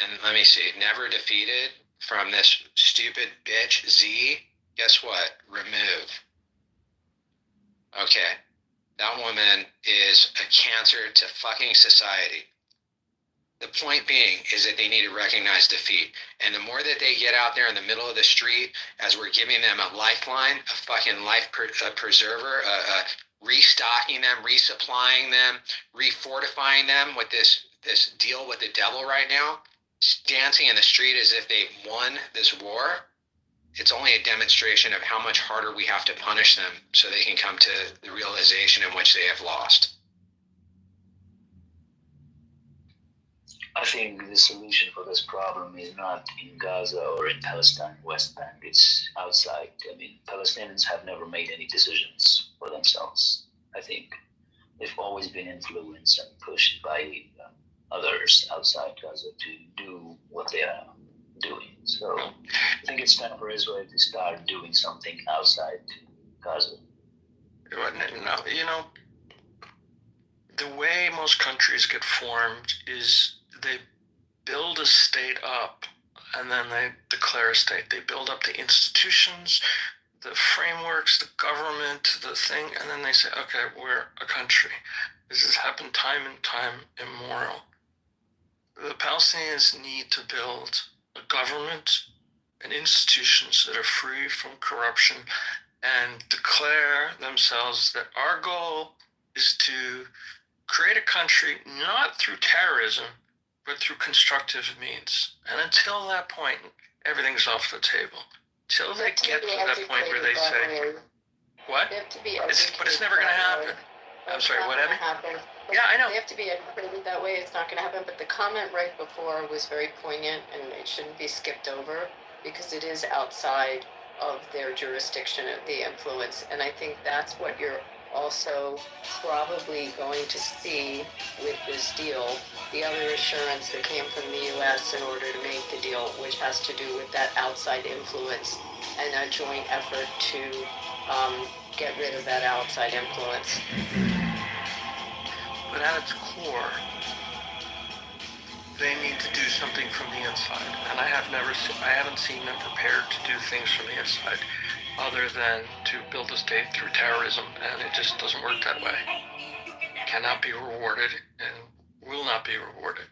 And let me see, never defeated from this stupid bitch Z. Guess what? Remove. Okay. That woman is a cancer to fucking society. The point being is that they need to recognize defeat. And the more that they get out there in the middle of the street, as we're giving them a lifeline, a fucking preserver, restocking them, resupplying them, refortifying them with this deal with the devil right now, dancing in the street as if they won this war, it's only a demonstration of how much harder we have to punish them so they can come to the realization in which they have lost. I think the solution for this problem is not in Gaza or in Palestine, West Bank. It's outside. I mean, Palestinians have never made any decisions for themselves. I think they've always been influenced and pushed by others outside Gaza to do what they are doing. So I think it's time for Israel to start doing something outside Gaza. No, you know, the way most countries get formed is they build a state up and then they declare a state. They build up the institutions, the frameworks, the government, the thing, and then they say, okay, we're a country. This has happened time and time immemorial. The Palestinians need to build a government and institutions that are free from corruption and declare themselves that our goal is to create a country not through terrorism, but through constructive means. And until that point, everything's off the table. Till they get to that point where they say, what? But it's never going to happen. I'm sorry, whatever? Yeah, I know. They have to be educated that way. It's not going to happen. But the comment right before was very poignant, and it shouldn't be skipped over because it is outside of their jurisdiction, the influence. And I think that's what you're also probably going to see with this deal. The other assurance that came from the U.S. in order to make the deal, which has to do with that outside influence and a joint effort to get rid of that outside influence. But at its core, they need to do something from the inside. And I haven't seen them prepared to do things from the inside other than to build a state through terrorism, and it just doesn't work that way. It cannot be rewarded and will not be rewarded.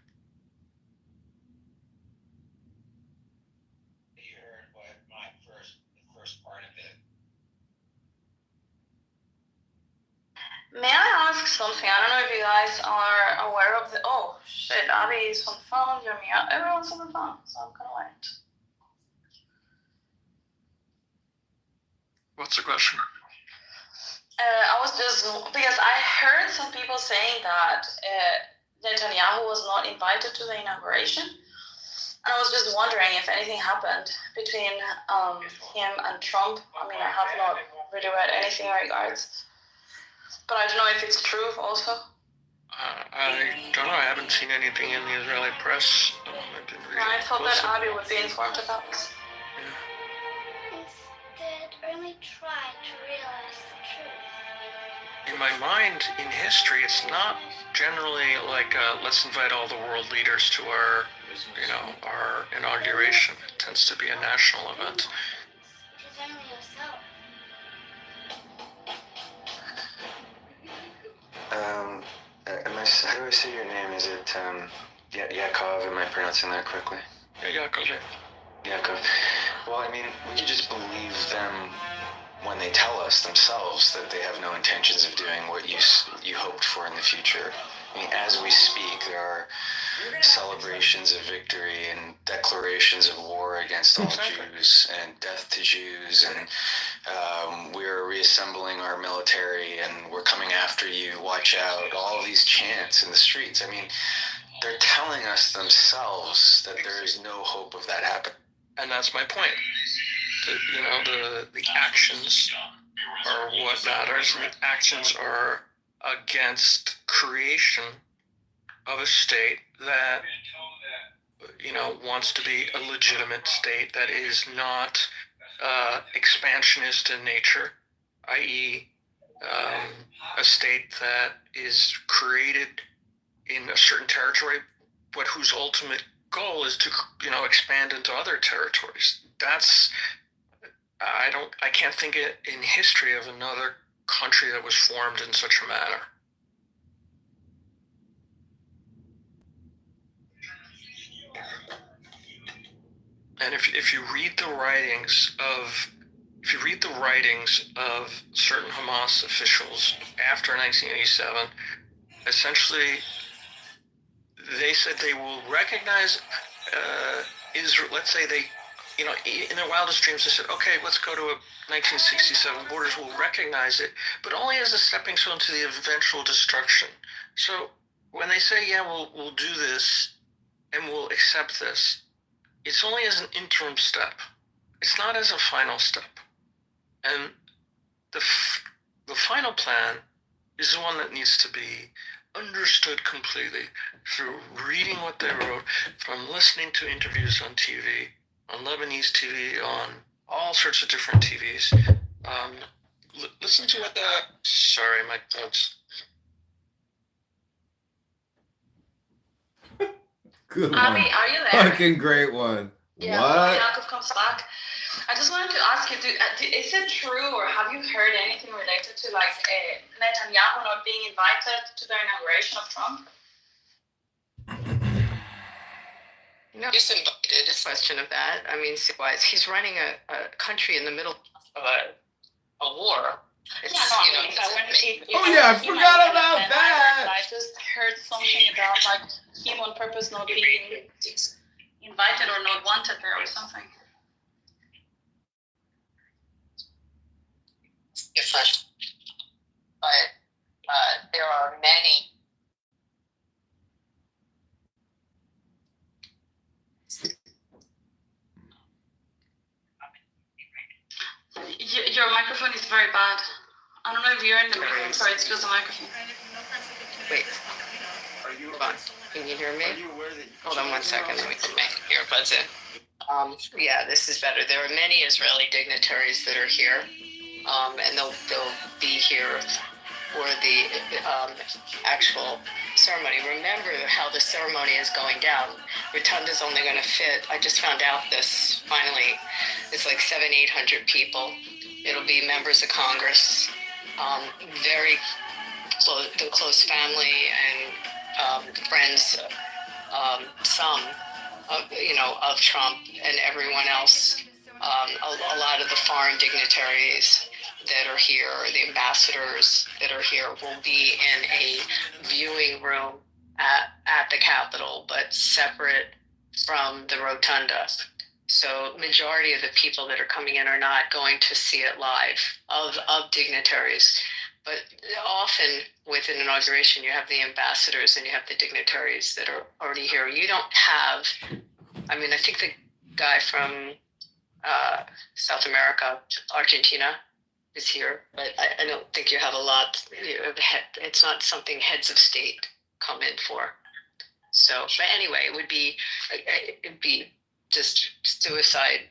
You heard what the first part of it. May I ask something? I don't know if you guys are aware of the. Oh shit, Abby is on the phone. Jeremiah, everyone's on the phone, so I'm gonna wait. What's the question? I was just because I heard some people saying that Netanyahu was not invited to the inauguration, and I was just wondering if anything happened between him and Trump. I mean, I have not really read anything in regards, but I don't know if it's true also. I don't know. I haven't seen anything in the Israeli press. I thought that Abby would be informed about this. Only try to realize the truth. In my mind, in history, it's not generally like let's invite all the world leaders to our inauguration. It tends to be a national event. It's only yourself. How do I say your name? Is it Yakov? Am I pronouncing that correctly? Yeah, Yakov. Yakov. Well, I mean, we could just believe them when they tell us themselves that they have no intentions of doing what you hoped for in the future. I mean, as we speak, there are celebrations of victory and declarations of war against all Jews and death to Jews and we're reassembling our military and we're coming after you, watch out, all these chants in the streets. I mean, they're telling us themselves that there is no hope of that happening. And that's my point. The actions are what matters, and the actions are against creation of a state that wants to be a legitimate state that is not expansionist in nature, i.e., a state that is created in a certain territory, but whose ultimate goal is to expand into other territories. I can't think in history of another country that was formed in such a manner. And if you read the writings of certain Hamas officials after 1987, essentially they said they will recognize Israel. Let's say they, in their wildest dreams, they said, okay, let's go to a 1967 borders. We'll recognize it, but only as a stepping stone to the eventual destruction. So when they say, yeah, we'll do this and we'll accept this, it's only as an interim step. It's not as a final step. And the final plan is the one that needs to be understood completely through reading what they wrote, from listening to interviews on TV, on Lebanese TV, on all sorts of different TVs. Listen to what sorry, my folks. Good Abby, one. are you there? Fucking great one. Yeah, What? Yaakov comes back. I just wanted to ask you, is it true, or have you heard anything related to Netanyahu not being invited to the inauguration of Trump? No, he's invited. It's a question of that. I mean, he's running a country in the middle of a war. It's, I forgot about that. I just heard something about him on purpose not being invited or not wanted there or something. Different, but there are many. Your microphone is very bad. I don't know if you're in the microphone. Sorry, it's just a microphone. Wait. Hold on. Can you hear me? Hold on 1 second. Let me put my earbuds in. Yeah, this is better. There are many Israeli dignitaries that are here, and they'll be here for the actual ceremony. Remember how the ceremony is going down. Rotunda's only going to fit. I just found out this finally. It's like 700-800 people. It'll be members of Congress, very close family and friends. Some of Trump and everyone else. A lot of the foreign dignitaries that are here, the ambassadors that are here, will be in a viewing room at the Capitol, but separate from the rotunda. So majority of the people that are coming in are not going to see it live of dignitaries. But often with an inauguration, you have the ambassadors and you have the dignitaries that are already here. You don't have, I think the guy from South America, Argentina, is here, but I don't think you have a lot. It's not something heads of state come in for. So, but anyway, it'd be just suicide,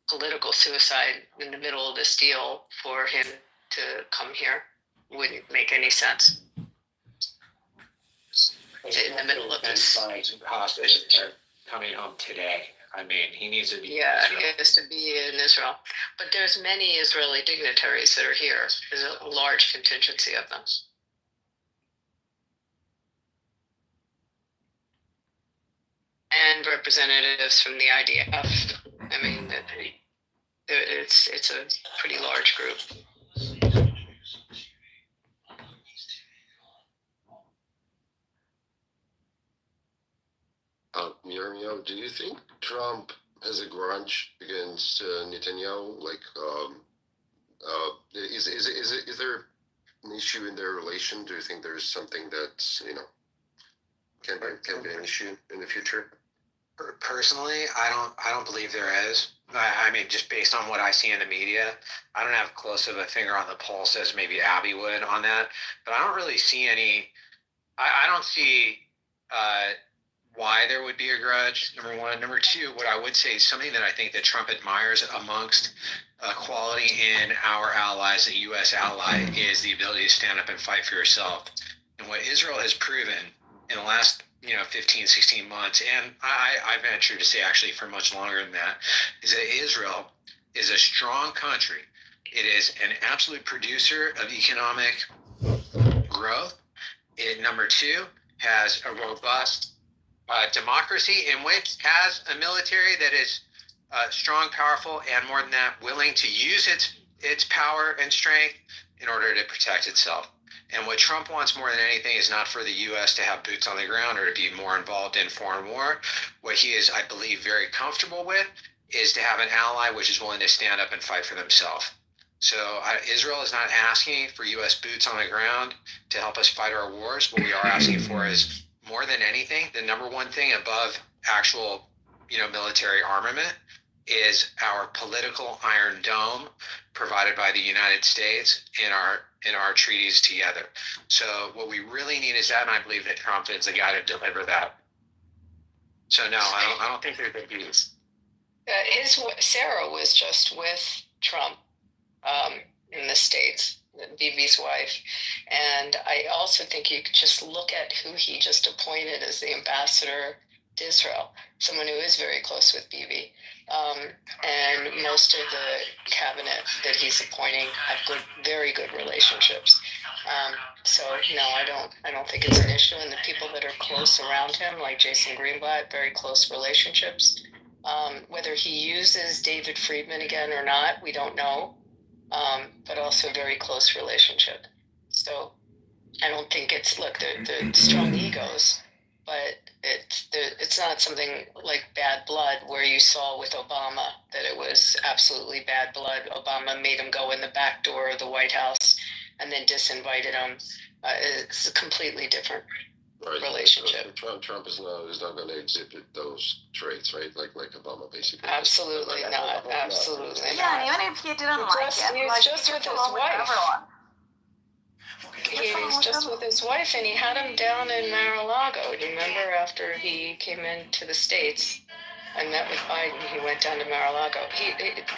political suicide in the middle of this deal for him to come here. Wouldn't make any sense. In the middle of this. Hostages are coming home today. He needs to be he has to be in Israel. But there's many Israeli dignitaries that are here. There's a large contingency of them. And representatives from the IDF. It's a pretty large group. Miriam, do you think Trump has a grudge against Netanyahu? Is there an issue in their relation? Do you think there's something that's can be an issue in the future? Personally, I don't believe there is. I mean, just based on what I see in the media, I don't have close of a finger on the pulse as maybe Abby would on that. But I don't really see any. I don't see why there would be a grudge. Number one. Number two, what I would say is something that I think that Trump admires amongst quality in our allies, a U.S. ally, is the ability to stand up and fight for yourself. And what Israel has proven in the last 15, 16 months, and I venture to say actually for much longer than that, is that Israel is a strong country. It is an absolute producer of economic growth. It, number two, has a robust democracy in which has a military that is strong, powerful, and more than that, willing to use its power and strength in order to protect itself. And what Trump wants more than anything is not for the U.S. to have boots on the ground or to be more involved in foreign war. What he is, I believe, very comfortable with is to have an ally which is willing to stand up and fight for themselves. So Israel is not asking for U.S. boots on the ground to help us fight our wars. What we are asking for is, more than anything, the number one thing above actual, military armament is our political iron dome provided by the United States in our treaties together. So what we really need is that, and I believe that Trump is the guy to deliver that. So no, I don't think they're big deals. Sarah was just with Trump in the States, Bibi's wife, and I also think you could just look at who he just appointed as the ambassador to Israel, someone who is very close with Bibi. And most of the cabinet that he's appointing have very good relationships. So no, I don't think it's an issue. And the people that are close around him, like Jason Greenblatt, very close relationships. Whether he uses David Friedman again or not, we don't know. But also very close relationship. So I don't think they're strong egos, but it's not something like bad blood where you saw with Obama that it was absolutely bad blood. Obama made him go in the back door of the White House and then disinvited him. It's a completely different relationship. Trump is not going to exhibit those traits, right? Like Obama, basically. Absolutely not. Absolutely not. Yeah, and even if he didn't like it, he's just with his wife. He's just with his wife, and he had him down in Mar-a-Lago. Do you remember after he came into the States and met with Biden? He went down to Mar-a-Lago.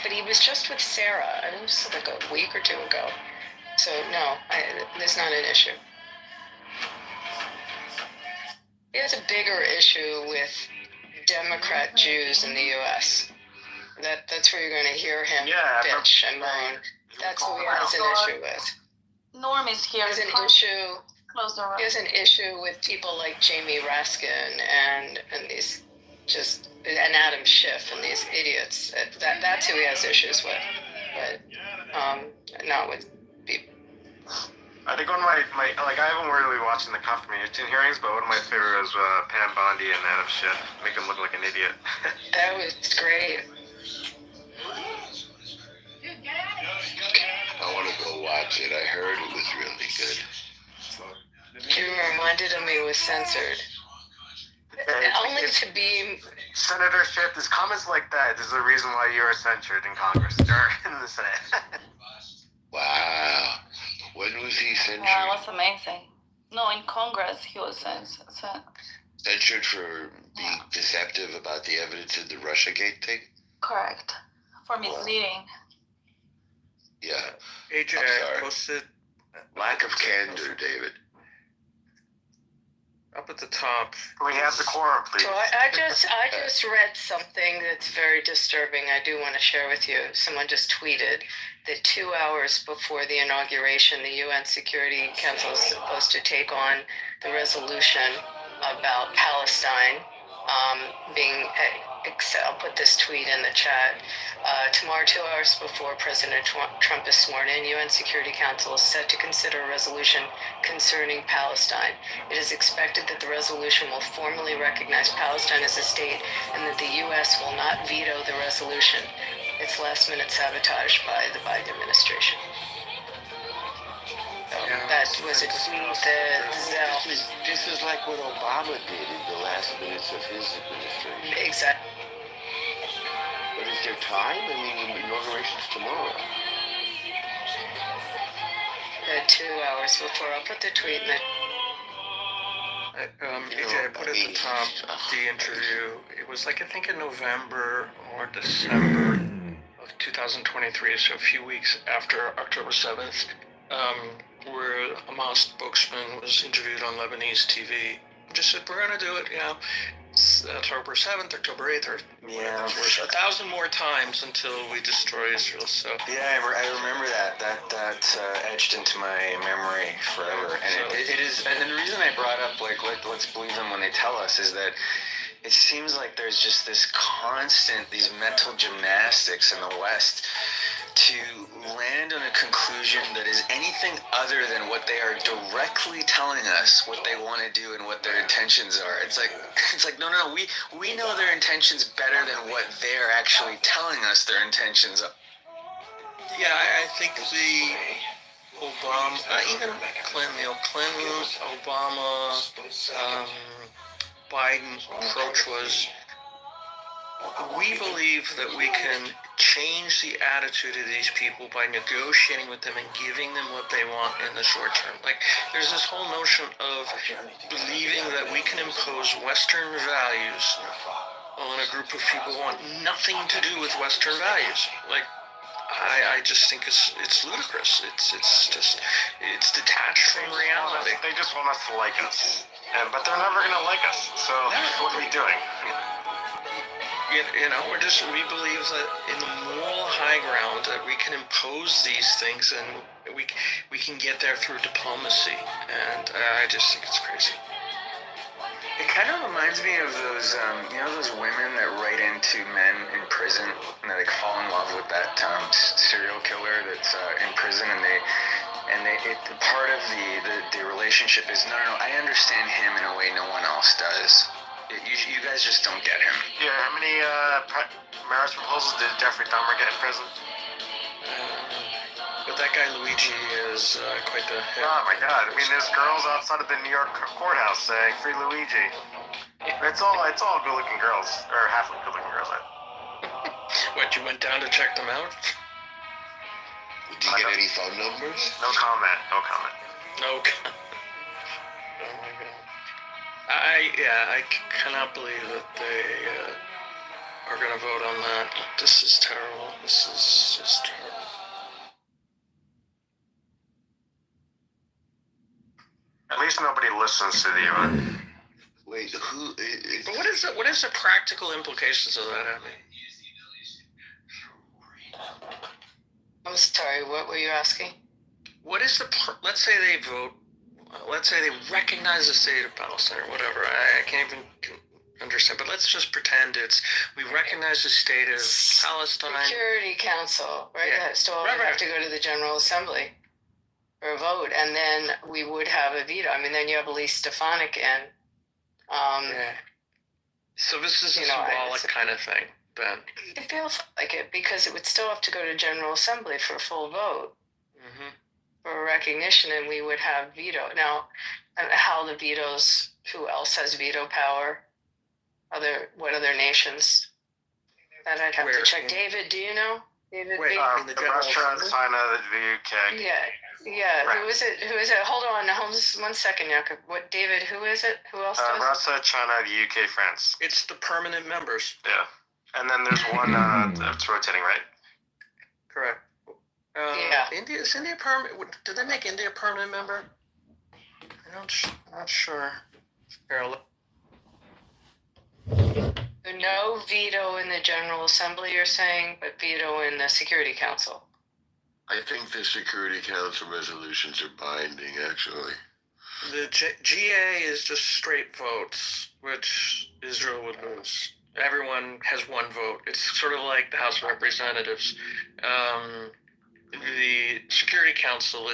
But he was just with Sarah. It was like a week or two ago. So no, there's not an issue. He has a bigger issue with Democrat Jews in the U.S. That's where you're going to hear him bitch and moan. That's who he has an issue with. Norm is here. He has an issue with people like Jamie Raskin and these and Adam Schiff and these idiots. That's who he has issues with. But not with people. I think one of my I haven't really watched the confirmation hearings, but one of my favorite was Pam Bondi and Adam Schiff. Make him look like an idiot. That was great. I want to go watch it. I heard it was really good. You reminded him he was censored. Only to be... Senator Schiff, there's comments like that. There's a reason why you are censored in Congress or in the Senate. Wow. When was he censored? Yeah, it was amazing. No, in Congress he was censored. Censored for being deceptive about the evidence in the Russiagate thing? Correct. For misleading. Yeah. AJ posted lack of candor, David. Up at the top. Can we have the quorum, please? So I just read something that's very disturbing. I do want to share with you. Someone just tweeted that 2 hours before the inauguration, the UN Security Council is supposed to take on the resolution about Palestine I'll put this tweet in the chat. Tomorrow, 2 hours before President Trump is sworn in, UN Security Council is set to consider a resolution concerning Palestine. It is expected that the resolution will formally recognize Palestine as a state and that the U.S. will not veto the resolution. it's last minute sabotage by the Biden administration. So that was a tweet that This is like what Obama did in the last minutes of his administration. Exactly. But is there time? I mean, inauguration's tomorrow. 2 hours before. I'll put the tweet in the AJ, I put at the top the interview. It was like, I think in November or December of 2023, so a few weeks after October 7th, where a Hamas spokesman was interviewed on Lebanese TV. Just said, we're going to do it, It's October 7th, October 8th, or 1,000 more times until we destroy Israel. So yeah, I remember that etched into my memory forever. And it is, and the reason I brought up let's believe them when they tell us is that it seems like there's just this constant, these mental gymnastics in the West to land on a conclusion that is anything other than what they are directly telling us what they want to do and what their intentions are. It's like no, we know their intentions better than what they're actually telling us their intentions are. yeah, I think the Obama, even Clinton, Obama, Biden approach was, we believe that we can change the attitude of these people by negotiating with them and giving them what they want in the short term. Like, there's this whole notion of believing that we can impose Western values on a group of people who want nothing to do with Western values. Like, I just think it's ludicrous. It's detached from reality. They just want us to like us, but they're never gonna like us. So what are we doing? We believe that in the moral high ground that we can impose these things and we can get there through diplomacy, and I just think it's crazy. It kind of reminds me of those, those women that write into men in prison and they fall in love with that serial killer that's in prison, and part of the relationship is no, I understand him in a way no one else does. You guys just don't get him. Yeah, how many marriage proposals did Jeffrey Dahmer get in prison? But that guy Luigi is quite the hit. Oh my God! I mean, there's girls outside of the New York courthouse saying "Free Luigi." It's all good-looking girls, or half good-looking girls. What, you went down to check them out? Did you get any phone numbers? No comment. No comment. Oh my God. I cannot believe that they are going to vote on that. This is terrible. This is just terrible. At least nobody listens to the UN. Wait, who? But what is the practical implications of that, Abby? I'm sorry, what were you asking? What is let's say they vote, let's say they recognize the state of Palestine or whatever. I can't even understand, but let's just pretend we recognize the state of Palestine. Security Council, right? Yeah. So we have to go to the General Assembly for a vote, and then we would have a veto. I mean, then you have Elise Stefanik in. So this is a symbolic kind of thing, then. It feels like it, because it would still have to go to General Assembly for a full vote. For recognition, and we would have veto. Now, how the vetoes, who else has veto power? What other nations? That I'd have to check. David, do you know? David, the Russia, China, the UK. Yeah. Right. Who is it? Hold on, Holmes. 1 second, Jakob. David, who is it? Who else does? Russia, China, the UK, France. It's the permanent members. Yeah. And then there's one that's rotating, right? Correct. Is India permanent? Did they make India a permanent member? I'm not sure. No veto in the General Assembly, you're saying, but veto in the Security Council. I think the Security Council resolutions are binding, actually. The GA is just straight votes, which Israel would lose. Everyone has one vote. It's sort of like the House of Representatives. The Security Council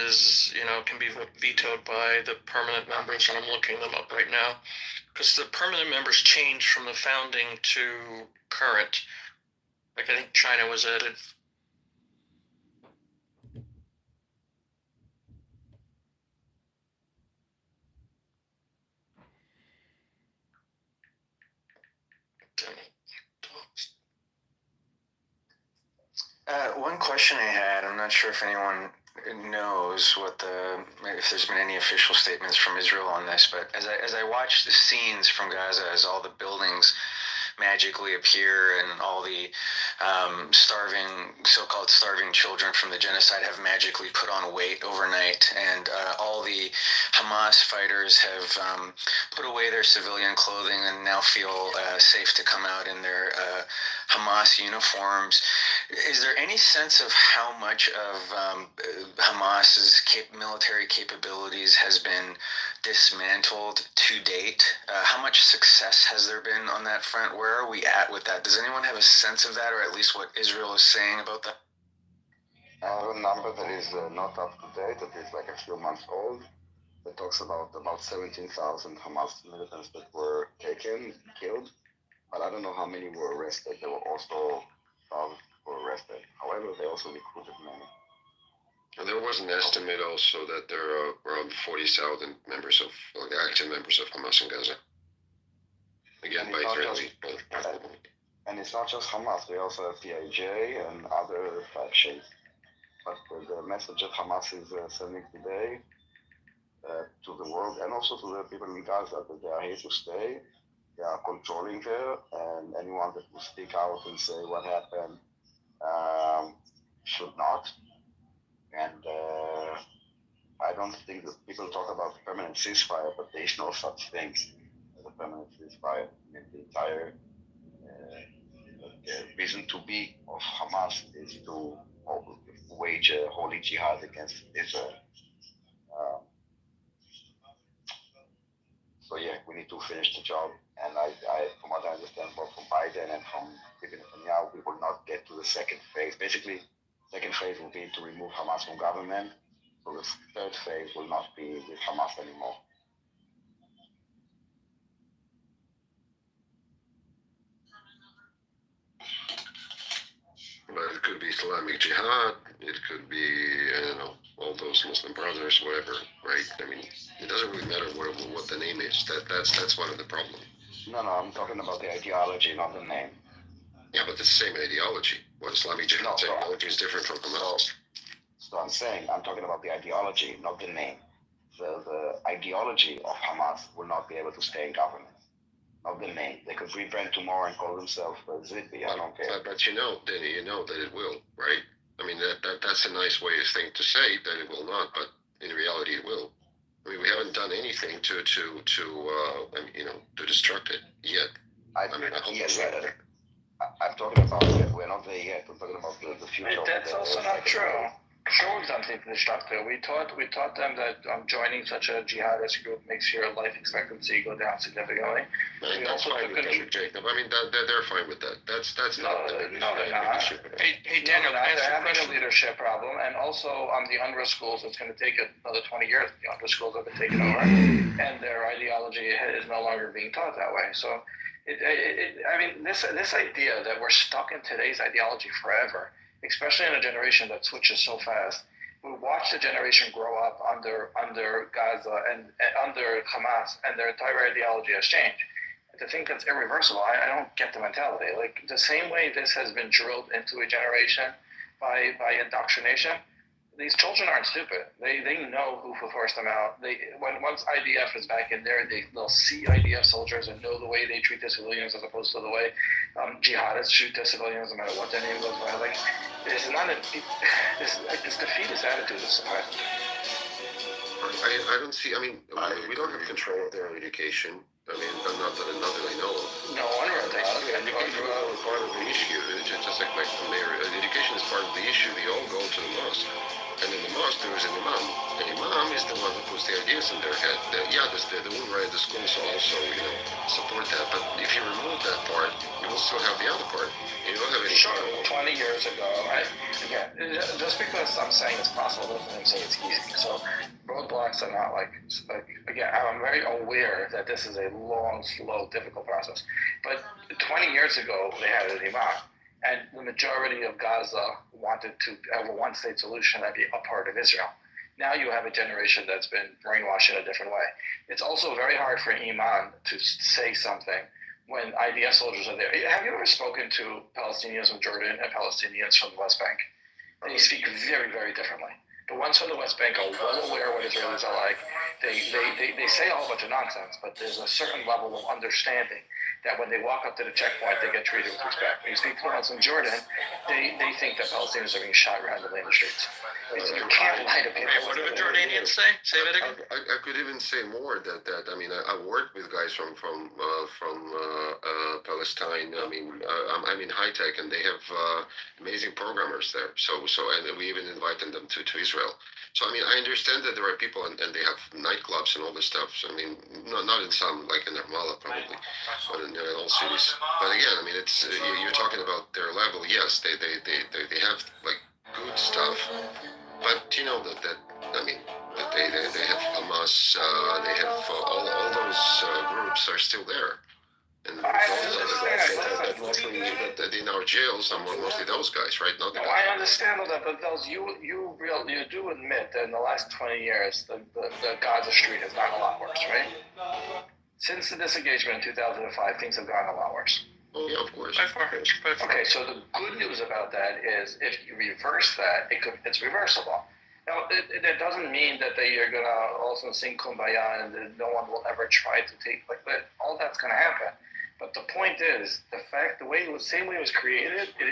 can be vetoed by the permanent members, and I'm looking them up right now, because the permanent members changed from the founding to current. Like I think China was added. One question I had, I'm not sure if anyone knows if there's been any official statements from Israel on this, but as I watch the scenes from Gaza, as all the buildings magically appear and all the so-called starving children from the genocide have magically put on weight overnight, and all the Hamas fighters have put away their civilian clothing and now feel safe to come out in their Hamas uniforms. Is there any sense of how much of Hamas's military capabilities has been dismantled to date? How much success has there been on that front? Where are we at with that? Does anyone have a sense of that, or at least what Israel is saying about that? I have a number that is not up to date, that is like a few months old, that talks about 17,000 Hamas militants that were killed, but I don't know how many were arrested. There were also thousands were arrested. However, they also recruited many. And there was an estimate also that there are around 40,000 members of active members of Hamas in Gaza. Again, by Israeli. And it's not just Hamas. We also have the IJ and other factions. But the message that Hamas is sending today to the world and also to the people in Gaza, that they are here to stay. They are controlling there, and anyone that will speak out and say what happened should not. And I don't think that people talk about permanent ceasefire, but there is no such thing as a permanent ceasefire. I mean, the entire reason to be of Hamas is to wage a holy jihad against Israel. So yeah, we need to finish the job. And I, from what I understand, both from Biden and from Bibi Netanyahu, we will not get to the second phase. Basically, second phase will be to remove Hamas from government. So the third phase will not be with Hamas anymore. But it could be Islamic Jihad, it could be, I don't know, all those Muslim brothers, whatever, right? I mean, it doesn't really matter what the name is. That's one of the problems. No, I'm talking about the ideology, not the name. Yeah, but it's the same ideology. What Islamic Jihad ideology is different from Hamas. So I'm saying, I'm talking about the ideology, not the name. The ideology of Hamas will not be able to stay in government. Not the name. They could rebrand tomorrow and call themselves Zippy. I don't care. But you know that it will, right? I mean, that's a nice way of saying to say that it will not, but in reality it will. I mean, we haven't done anything to destruct it yet. I hope yes, I'm talking about it. We're not there yet. I'm talking about the future. That's also not true. Sure, we've done things to destruct it. We taught them that joining such a jihadist group makes your life expectancy go down significantly. That's fine with them, Jacob. I mean, they're fine with that. That's no, they're not. Hey, Daniel, they're having a leadership problem, and also the UNRWA schools. It's going to take another 20 years. The UNRWA schools have been taken over, and their ideology is no longer being taught that way. So, I mean, this idea that we're stuck in today's ideology forever, especially in a generation that switches so fast. We watch the generation grow up under Gaza and under Hamas, and their entire ideology has changed. To think that's irreversible, I don't get the mentality. Like the same way this has been drilled into a generation by indoctrination, these children aren't stupid. They know who forced them out. Once IDF is back in there, they'll see IDF soldiers and know the way they treat the civilians as opposed to the way jihadists shoot the civilians, no matter what their name goes by. Like, this defeatist attitude is surprising. I don't see. I mean, we don't have control of their education. I mean, not that I know of. No, UNRWA does. Education is part of the issue. It's just like the mayor. Education is part of the issue. They all go to the mosque. And in the mosque, there is an imam. The imam is the one who puts the ideas in their head. The UNRWA, the schools also, support that. But if you remove that part, you will still have the other part. You don't have any. Sure, 20 years ago, right? Again, just because I'm saying it's possible doesn't mean say it's easy. So roadblocks are not like again, I'm very aware that this is a long, slow, difficult process. But 20 years ago, they had an imam. and the majority of Gaza wanted to have a one-state solution and be a part of Israel. Now you have a generation that's been brainwashed in a different way. It's also very hard for Iman to say something when IDF soldiers are there. Have you ever spoken to Palestinians from Jordan and Palestinians from the West Bank? They speak very, very differently. The ones from the West Bank are well aware what Israelis are like. They say a whole bunch of nonsense, but there's a certain level of understanding that when they walk up to the checkpoint, they get treated with respect. When you speak to the ones in Jordan, they think that Palestinians are being shot randomly in the streets. You can't lie to people. What do the Jordanians say? Say that again. I could even say more that I mean I worked with guys from Palestine. I mean I'm in high tech and they have amazing programmers there. So and we even invited them to Israel. So I mean I understand that there are people and they have nightclubs and all this stuff. So I mean not in some like in Ramallah probably, but in all cities. But again I mean it's you're talking about their level. Yes, they have like good stuff. But you know that I mean that they have Hamas, they have all those groups are still there, and that in our jails are mostly those guys, right? Not the guys. I understand all that, but those you do admit that in the last 20 years the Gaza Street has gotten a lot worse, right? Since the disengagement in 2005, things have gotten a lot worse. Oh yeah, of course. Okay, so the good news about that is if you reverse that, it's reversible. Now, that doesn't mean that you're gonna also sing Kumbaya and that no one will ever try to take like that. All that's gonna happen. But the point is, the same way it was created, it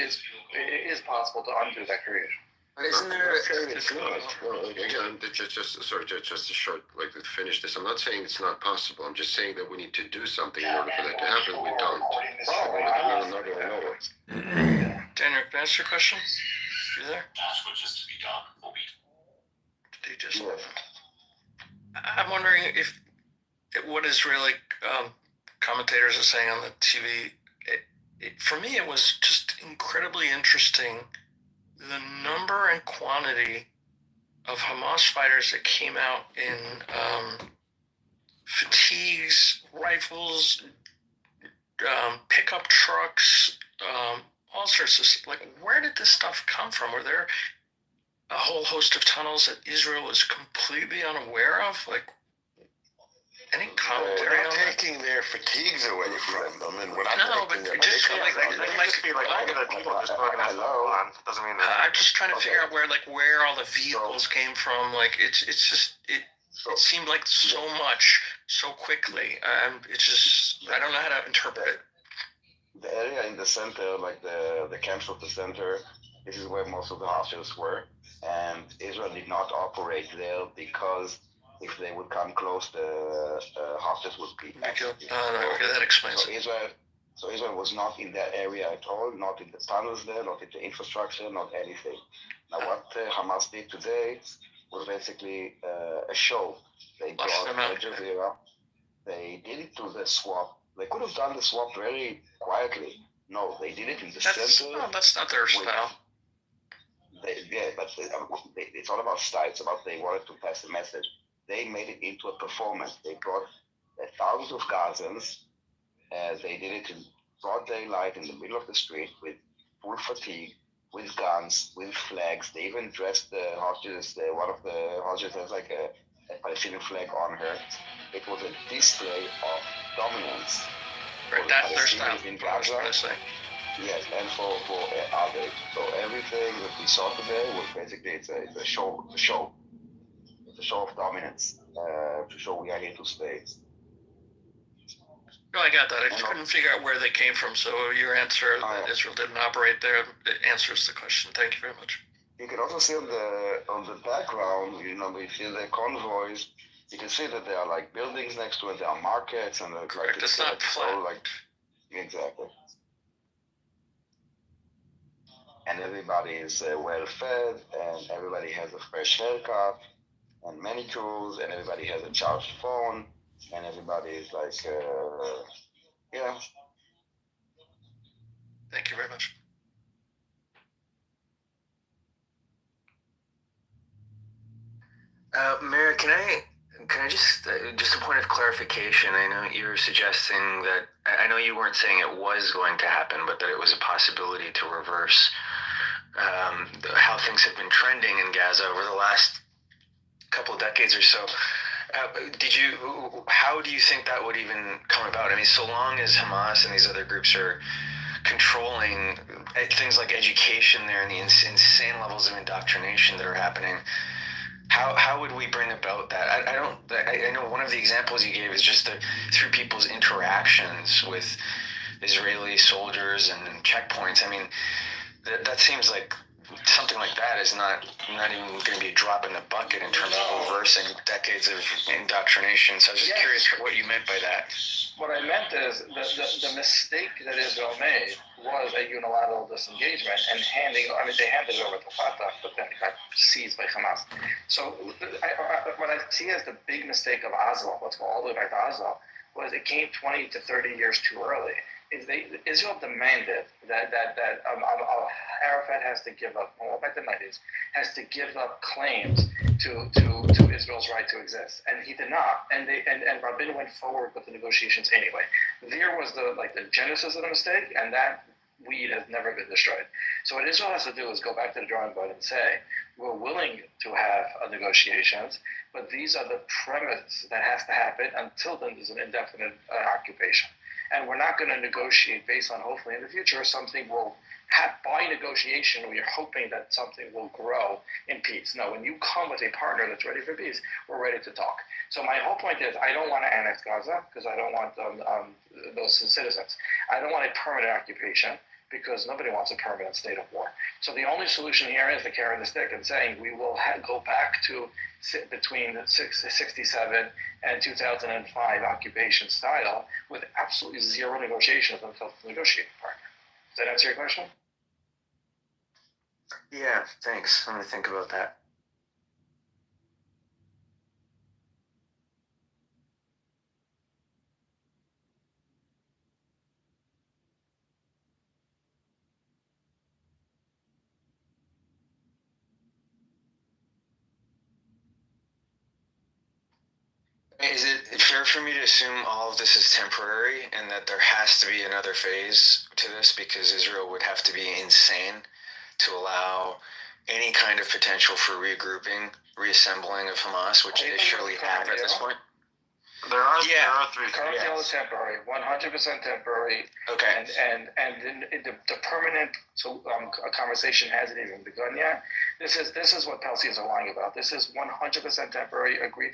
is possible to undo that creation. But isn't there? Well, again, just a short, like to finish this. I'm not saying it's not possible. I'm just saying that we need to do something in order for that to happen. We don't. Daniel, can I ask you a question? You there? Did he just? I'm wondering if what Israeli commentators are saying on the TV. For me, it was just incredibly interesting. The number and quantity of Hamas fighters that came out in fatigues, rifles, pickup trucks, all sorts of like. Where did this stuff come from? Were there a whole host of tunnels that Israel was completely unaware of? Like any commentary on that? Taking their fatigues away from them, and we're not but just like doesn't mean I'm just trying to figure out where all the vehicles came from. Like it seemed like so much so quickly. It's just I don't know how to interpret it. The area in the center, like the camps of the center, this is where most of the hostages were, and Israel did not operate there because if they would come close, the hostages would be killed. Okay, that explains it. So Israel was not in that area at all, not in the tunnels there, not in the infrastructure, not anything. Now what Hamas did today was basically a show. They brought Al Jazeera. They didn't do the swap. They could have done the swap very quietly. No, they did it in the center. No, that's not their style. But it's all about style. It's about they wanted to pass a message. They made it into a performance. They brought thousands of Gazans. They did it in broad daylight in the middle of the street with full fatigue, with guns, with flags. They even dressed the hostages. One of the hostages has like a Palestinian flag on her. It was a display of dominance. Right, that's their style. In Gaza. Yes, and for others. So everything that we saw today was basically it's a show. It's a show. It's a show of dominance to show we are here to stay. No, I got that. I just couldn't figure out where they came from. So your answer that Israel didn't operate there, it answers the question. Thank you very much. You can also see on the background, we see the convoys. You can see that there are like buildings next to it. There are markets and correct. It's not flat. Exactly. And everybody is well fed, and everybody has a fresh haircut, and manicures, and everybody has a charged phone, and everybody is like, yeah. Thank you very much. Mayor, can I can I just a point of clarification? I know you're suggesting that I know you weren't saying it was going to happen, but that it was a possibility to reverse how things have been trending in Gaza over the last couple of decades or so. How do you think that would even come about? I mean, so long as Hamas and these other groups are controlling things like education there and the insane levels of indoctrination that are happening, how would we bring about that? I know one of the examples you gave is just through people's interactions with Israeli soldiers and checkpoints. I mean, that seems like something like that is not even going to be a drop in the bucket in terms of reversing decades of indoctrination. So I was just curious what you meant by that. What I meant is the mistake that Israel made was a unilateral disengagement and they handed it over to Fatah, but then it got seized by Hamas. So what I see as the big mistake of Oslo, let's go all the way back to Oslo, was it came 20 to 30 years too early. Israel demanded that Arafat has to give up, back in the 90s, has to give up claims to Israel's right to exist, and he did not. And Rabin went forward with the negotiations anyway. There was the genesis of the mistake, and that weed has never been destroyed. So what Israel has to do is go back to the drawing board and say, we're willing to have negotiations, but these are the premise that has to happen until then there's an indefinite occupation. And we're not going to negotiate based on hopefully in the future something will have by negotiation. We're hoping that something will grow in peace. No, when you come with a partner that's ready for peace, we're ready to talk. So my whole point is I don't want to annex Gaza because I don't want those citizens. I don't want a permanent occupation because nobody wants a permanent state of war. So the only solution here is the carrot and the stick and saying we will go back to between 67 and 2005 occupation style with absolutely zero negotiations until the negotiating partner. Does that answer your question? Yeah, thanks. I'm going to think about that. Is it fair for me to assume all of this is temporary and that there has to be another phase to this because Israel would have to be insane to allow any kind of potential for regrouping, reassembling of Hamas, which they surely have at this point? There are three. Current deal is temporary, 100% temporary. Okay. And the permanent a conversation hasn't even begun yet. This is what Palestinians are lying about. This is 100% temporary, agreed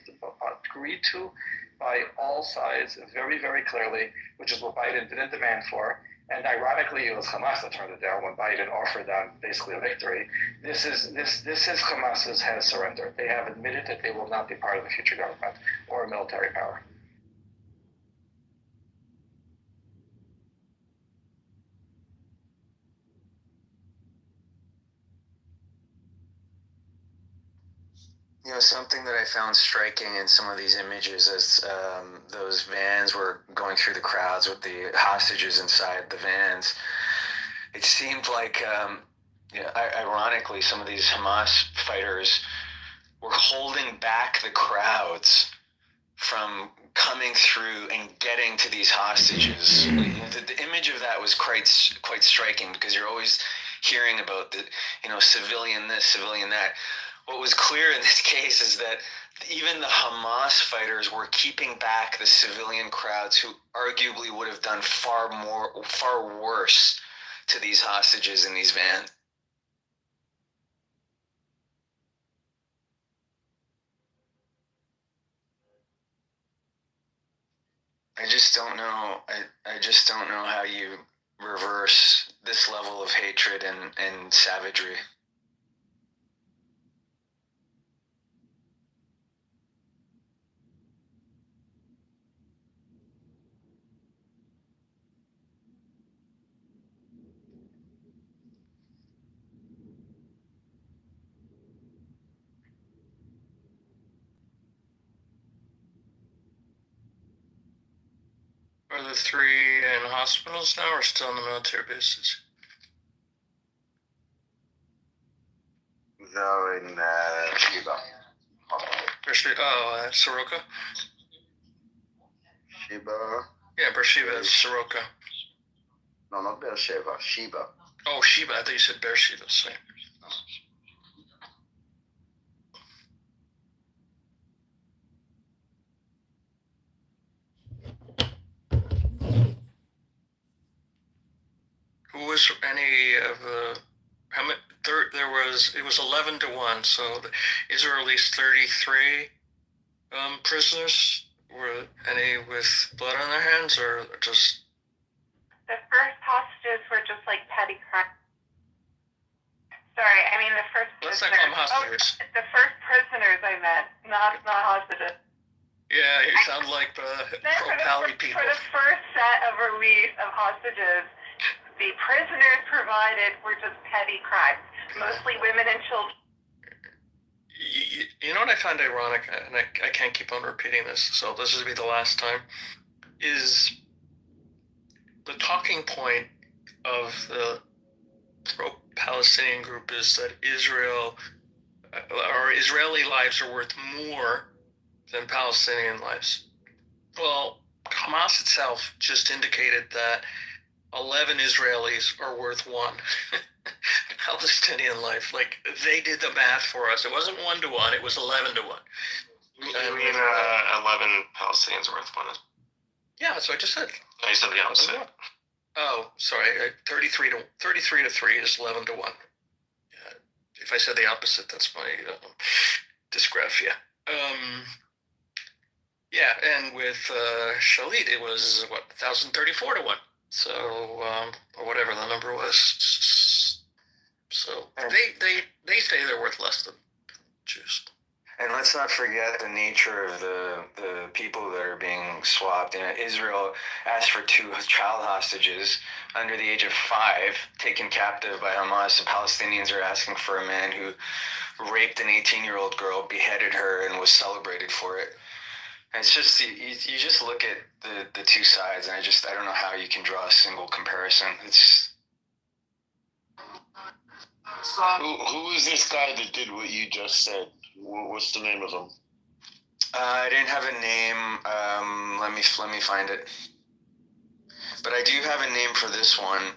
to by all sides very, very clearly, which is what Biden didn't demand for. And ironically, it was Hamas that turned it down when Biden offered them basically a victory. This is Hamas's has surrendered. They have admitted that they will not be part of the future government or a military power. You know, something that I found striking in some of these images as those vans were going through the crowds with the hostages inside the vans, it seemed like, ironically, some of these Hamas fighters were holding back the crowds from coming through and getting to these hostages. The image of that was quite striking because you're always hearing about the, civilian this, civilian that. What was clear in this case is that even the Hamas fighters were keeping back the civilian crowds who arguably would have done far worse to these hostages in these vans. I just don't know. I just don't know how you reverse this level of hatred and savagery. Are the three in hospitals now or still in the military bases? They're in Cuba. Soroka. Sheba. Yeah, Beersheba is Soroka. No, not Beersheba. Sheba. Oh, Sheba. I thought you said Beersheba. Sorry. Who was any of the? How many? It was 11-1. So the Israelis 33 prisoners. Were any with blood on their hands, or just? The first hostages were just like petty crime. Sorry, I mean the first. Let's not call them hostages. Oh, the first prisoners I met, not hostages. Yeah, you sound like the pro-Pally people. For the first set of release of hostages, the prisoners provided were just petty crimes, mostly women and children. You know what I find ironic, and I can't keep on repeating this, so this will be the last time, is the talking point of the pro-Palestinian group is that Israeli lives are worth more than Palestinian lives. Well, Hamas itself just indicated that 11 Israelis are worth one Palestinian life. Like, they did the math for us. It wasn't 1-1, it was 11-1. I mean, 11 Palestinians are worth one. Yeah, that's what I just said. No, you said the opposite. Oh, sorry. 33 to 3 is 11-1. If I said the opposite, that's my dysgraphia. Yeah, and with Shalit, it was 1,034-1. So, or whatever the number was. So they say they're worth less than Jews. And let's not forget the nature of the people that are being swapped. Israel asked for 2 child hostages under the age of 5 taken captive by Hamas. The Palestinians are asking for a man who raped an 18-year-old girl, beheaded her, and was celebrated for it. And it's just, you just look at the two sides, and I don't know how you can draw a single comparison. It's... Who is this guy that did what you just said? What's the name of him? I didn't have a name. Let me find it. But I do have a name for this one.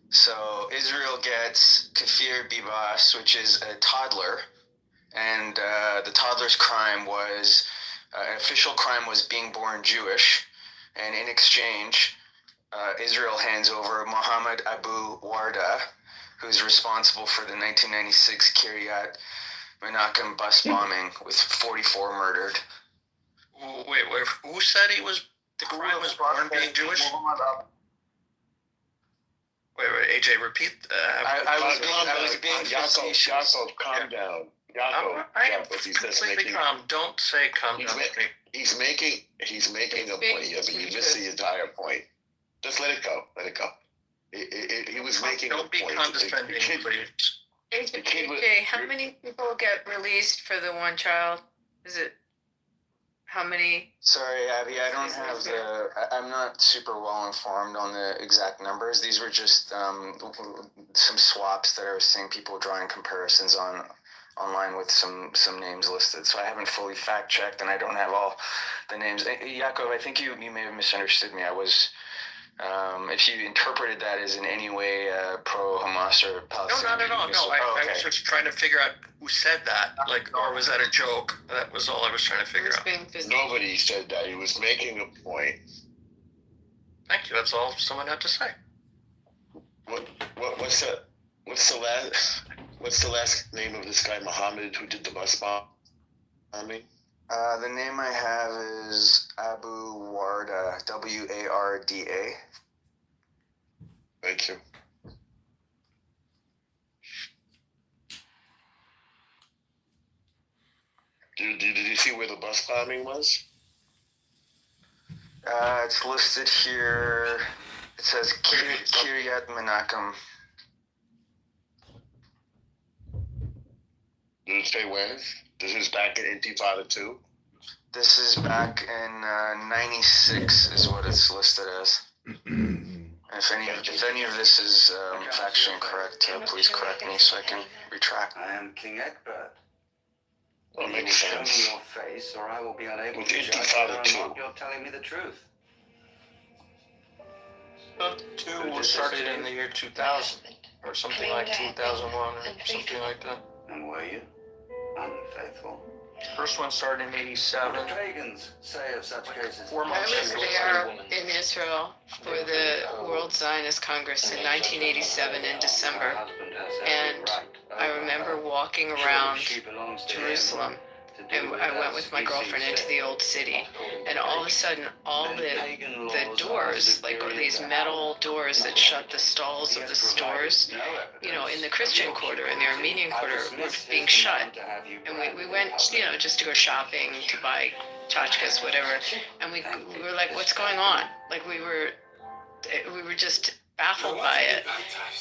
So Israel gets Kafir Bibas, which is a toddler, and the toddler's crime was an official crime was being born Jewish, and in exchange, Israel hands over Mohammed Abu Warda, who's responsible for the 1996 Kiryat Menachem bus bombing with 44 murdered. Wait, who said the crime was born being Jewish? Wait, AJ, repeat. I was being facetious. Yaakov, calm down. I am completely calm. Don't say calm down. He's making a point. Yeah, but you missed the entire point. Just let it go. Let it go. He was making a point. Don't be condescending, please. AJ, how many people get released for the one child? Is it how many? Sorry, Abby, I don't have I'm not super well informed on the exact numbers. These were just some swaps that I was seeing people drawing comparisons online with some names listed. So I haven't fully fact checked, and I don't have all the names. Yaakov, I think you may have misunderstood me. I was. If you interpreted that as in any way pro-Hamas or Palestinian. No, not at all. No, I was just trying to figure out who said that, or was that a joke? That was all I was trying to figure out. Nobody said that. He was making a point. Thank you. That's all someone had to say. What's the last name of this guy, Mohammed, who did the bus bombing? The name I have is Abu Warda, Warda. Thank you. Did you see where the bus bombing was? It's listed here. It says Kiryat Menachem. Did it say when? This is back in Intifada 2? This is back in 96 is what it's listed as. If any of this is factually incorrect, please correct me so I can retract. I am King Ekbert. That You makes will show sense. me your face, or I will be unable With to judge Intifada whether or too. not you're telling me the truth. Two was started in the year 2000, or something like 2001, or something like that. And were you unfaithful? First one started in What '87. do pagans say of such cases? 4 I months was ago, there in Israel for the World Zionist Congress in 1987 in December, and I remember walking around Jerusalem, and I went with my girlfriend into the old city, and all of a sudden, all the doors, like these metal doors that shut the stalls of the stores, you know, in the Christian quarter, in the Armenian quarter, were being shut, and we went, you know, just to go shopping, to buy tchotchkes, whatever, and we were like, what's going on? Like we were just baffled by it.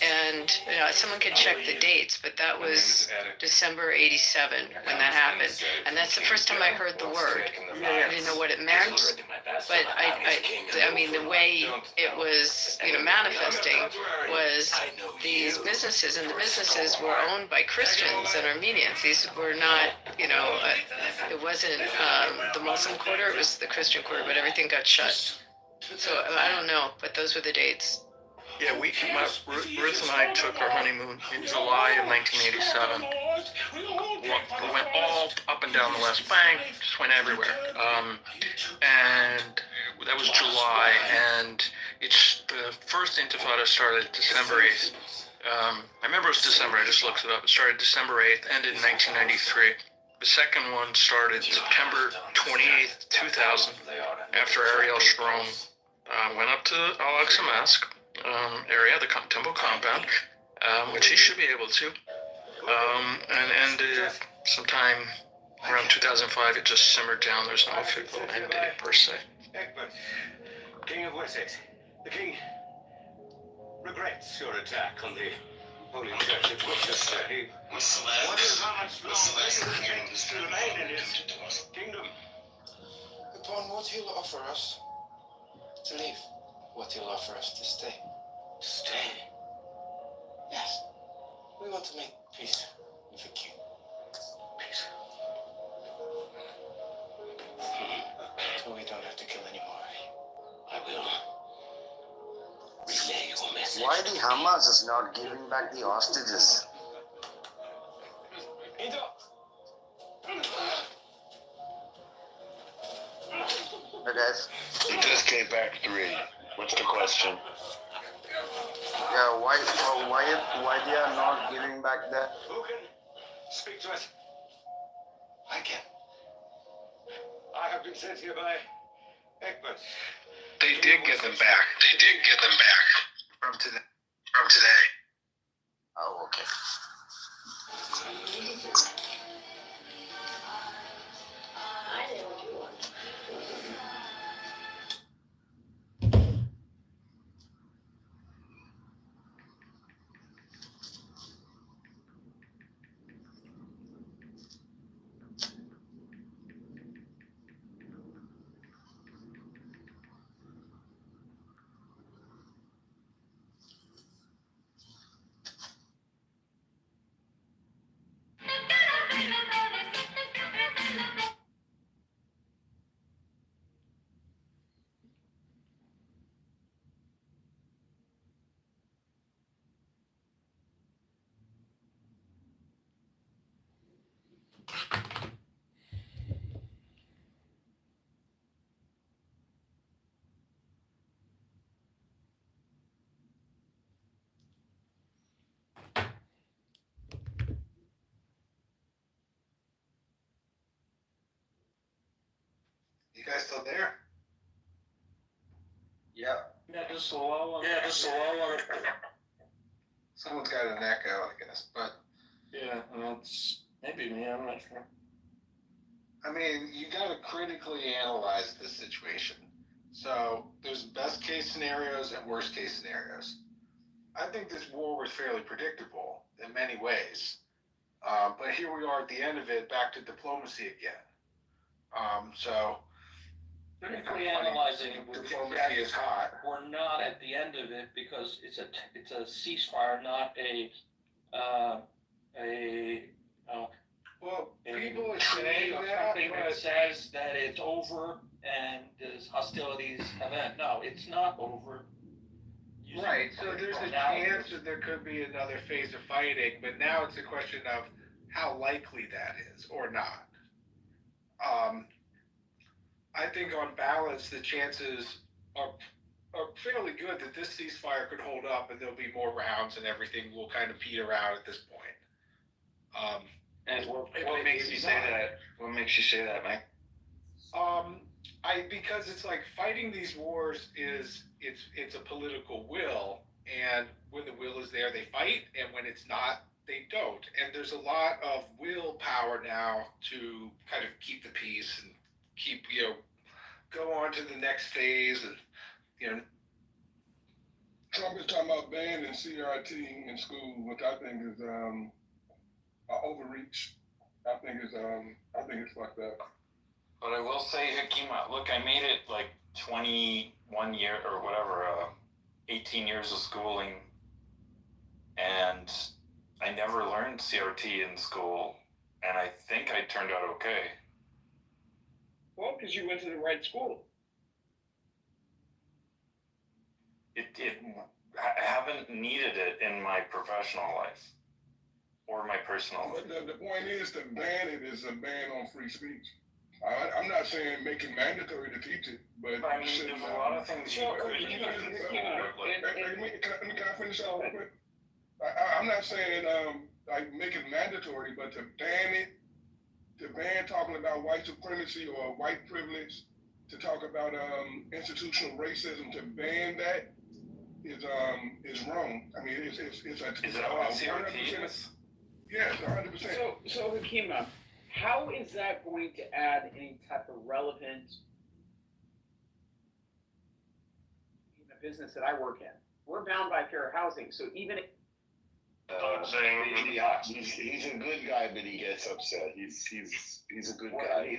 And you know, someone could check the dates, but that was December '87 when that happened, and that's the first time I heard the word. I didn't know what it meant, but I mean, the way it was, you know, manifesting was these businesses, and the businesses were owned by Christians and Armenians. These were not, you know, it wasn't the Muslim quarter; it was the Christian quarter, but everything got shut. So I don't know, but those were the dates. Yeah, Ruth and I took our honeymoon in July of 1987. We went all up and down the West Bank, just went everywhere. And that was July, and it's the first Intifada started December 8th. I remember it was December, I just looked it up. It started December 8th, ended in 1993. The second one started September 28th, 2000, after Ariel Sharon went up to Al-Aqsa Mosque area, the temple compound, which he should be able to, and ended sometime around 2005. It just simmered down. There's no official end date per se. Egbert, King of Wessex, the king regrets your attack on the Holy Church of Worcester. He wonders how much longer he intends to remain in his kingdom. Upon what he'll offer us to leave, what he'll offer us to stay. Stay. Yes. We want to make peace with the king. Peace. So we don't have to kill any more. I will relay your message. Why the Hamas is not giving back the hostages? Hey guys. He just came back 3. What's the question? Yeah, why they are not giving back the... Who can speak to us? I can. I have been sent here by Egbert. They did get them back. They did get them back from today. Oh, okay. You guys still there? Yeah. Yeah, just a while. Someone's got an echo, I guess. But Yeah, it's maybe me. I'm not sure. I mean, you got to critically analyze this situation. So there's best case scenarios and worst case scenarios. I think this war was fairly predictable in many ways. But here we are at the end of it, back to diplomacy again. So Critically analyzing it, diplomacy is hot. we're not at the end of it because it's a ceasefire, not Well, people are Today, saying or that, something that but says that it's over and there's hostilities have ended. No, it's not over. right. So there's a chance that there could be another phase of fighting, but now it's a question of how likely that is or not. I think on balance, the chances are fairly good that this ceasefire could hold up, and there'll be more rounds, and everything will kind of peter out at this point. And what makes you say that? What makes you say that, Mike? Because it's like fighting these wars it's a political will, and when the will is there, they fight, and when it's not, they don't. And there's a lot of willpower now to kind of keep the peace and keep go on to the next phase, and Trump is talking about banning CRT in school, which I think is an overreach. I think it's fucked up. But I will say, Hakima, look, I made it like 21 year or whatever, 18 years of schooling, and I never learned CRT in school, and I think I turned out okay. Well, because you went to the right school. I haven't needed it in my professional life or my personal life. But the point is, to ban it is a ban on free speech. I'm not saying make it mandatory to teach it, but I mean, there's a lot of things you could do. Can I finish off real quick? I'm not saying like make it mandatory, but to ban talking about white supremacy or white privilege, to talk about institutional racism, to ban that is wrong. I mean, it's Is it about CRT? Yes, 100%. So Hakima, how is that going to add any type of relevant in the business that I work in? We're bound by fair housing, so even if he's a good guy, but he gets upset. He's a good guy.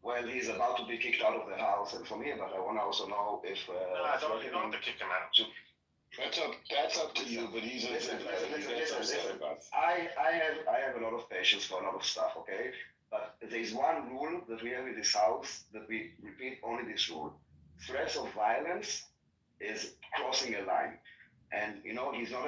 Well, he's about to be kicked out of the house, and for me, but I want to also know if. You don't have to kick him out. That's up to you, but he's a Listen. I have a lot of patience for a lot of stuff, okay? But there's one rule that we have in this house that we repeat only this rule. Threats of violence is crossing a line. And, he's not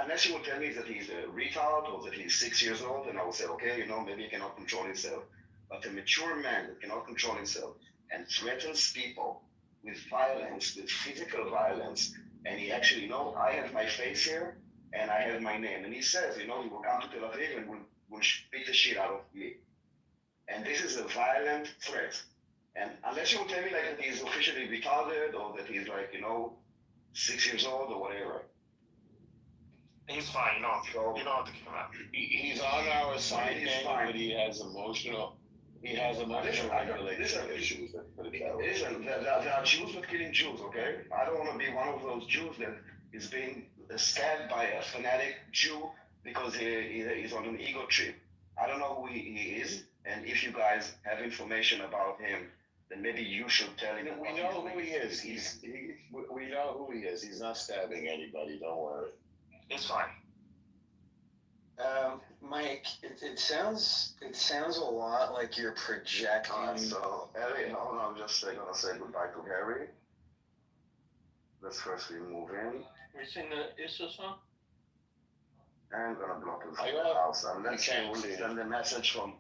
unless you will tell me that he's a retard or that he's 6 years old, and I will say, okay, maybe he cannot control himself. But a mature man that cannot control himself and threatens people with violence, with physical violence, and he actually, I have my face here and I have my name. And he says, he will come to Tel Aviv and will beat the shit out of me. And this is a violent threat. And unless you will tell me like that he's officially retarded or that he's like, 6 years old or whatever. He's fine. You don't have to kick him out. He's on our side, but he has emotional regulation issues. Listen, there are Jews that killing Jews, okay? I don't want to be one of those Jews that is being stabbed by a fanatic Jew because he's on an ego trip. I don't know who he is, and if you guys have information about him, then maybe you should tell him. We know who he is. We know who he is. He's not stabbing anybody. Don't worry. It's fine. Mike, it sounds a lot like you're projecting. So, Harry, I'm just gonna say goodbye to Harry. Let's first move in. we sing the Issa song. And gonna block him from the house. Unless he will send a message for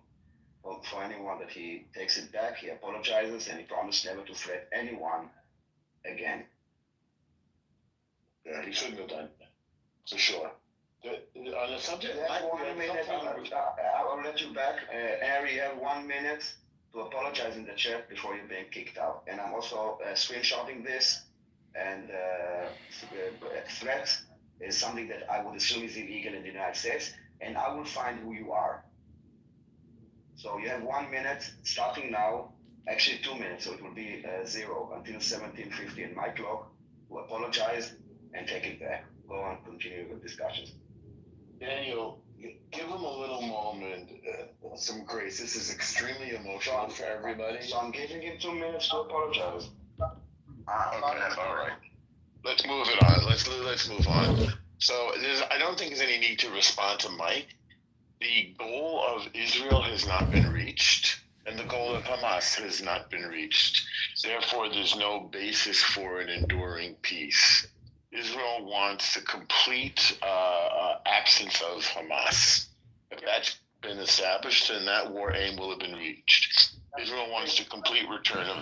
anyone that he takes it back, he apologizes, and he promised never to threat anyone again. Yeah, he shouldn't have done that, for sure. On the subject, I will let you back. Harry, you have 1 minute to apologize in the chat before you're being kicked out. And I'm also screenshotting this, and threat is something that I would assume is illegal in the United States, and I will find who you are. So you have 1 minute starting now, actually 2 minutes, so it will be 0 until 17:50 in my clock, to apologize and take it back. Go on, continue the discussions. Daniel, give him a little moment, some grace. This is extremely emotional for everybody. So I'm giving him 2 minutes to apologize. Okay, all right. Let's move it on. Let's move on. So I don't think there's any need to respond to Mike, the goal of Israel has not been reached, and the goal of Hamas has not been reached. Therefore, there's no basis for an enduring peace. Israel wants the complete absence of Hamas. If that's been established, then that war aim will have been reached. Israel wants the complete return of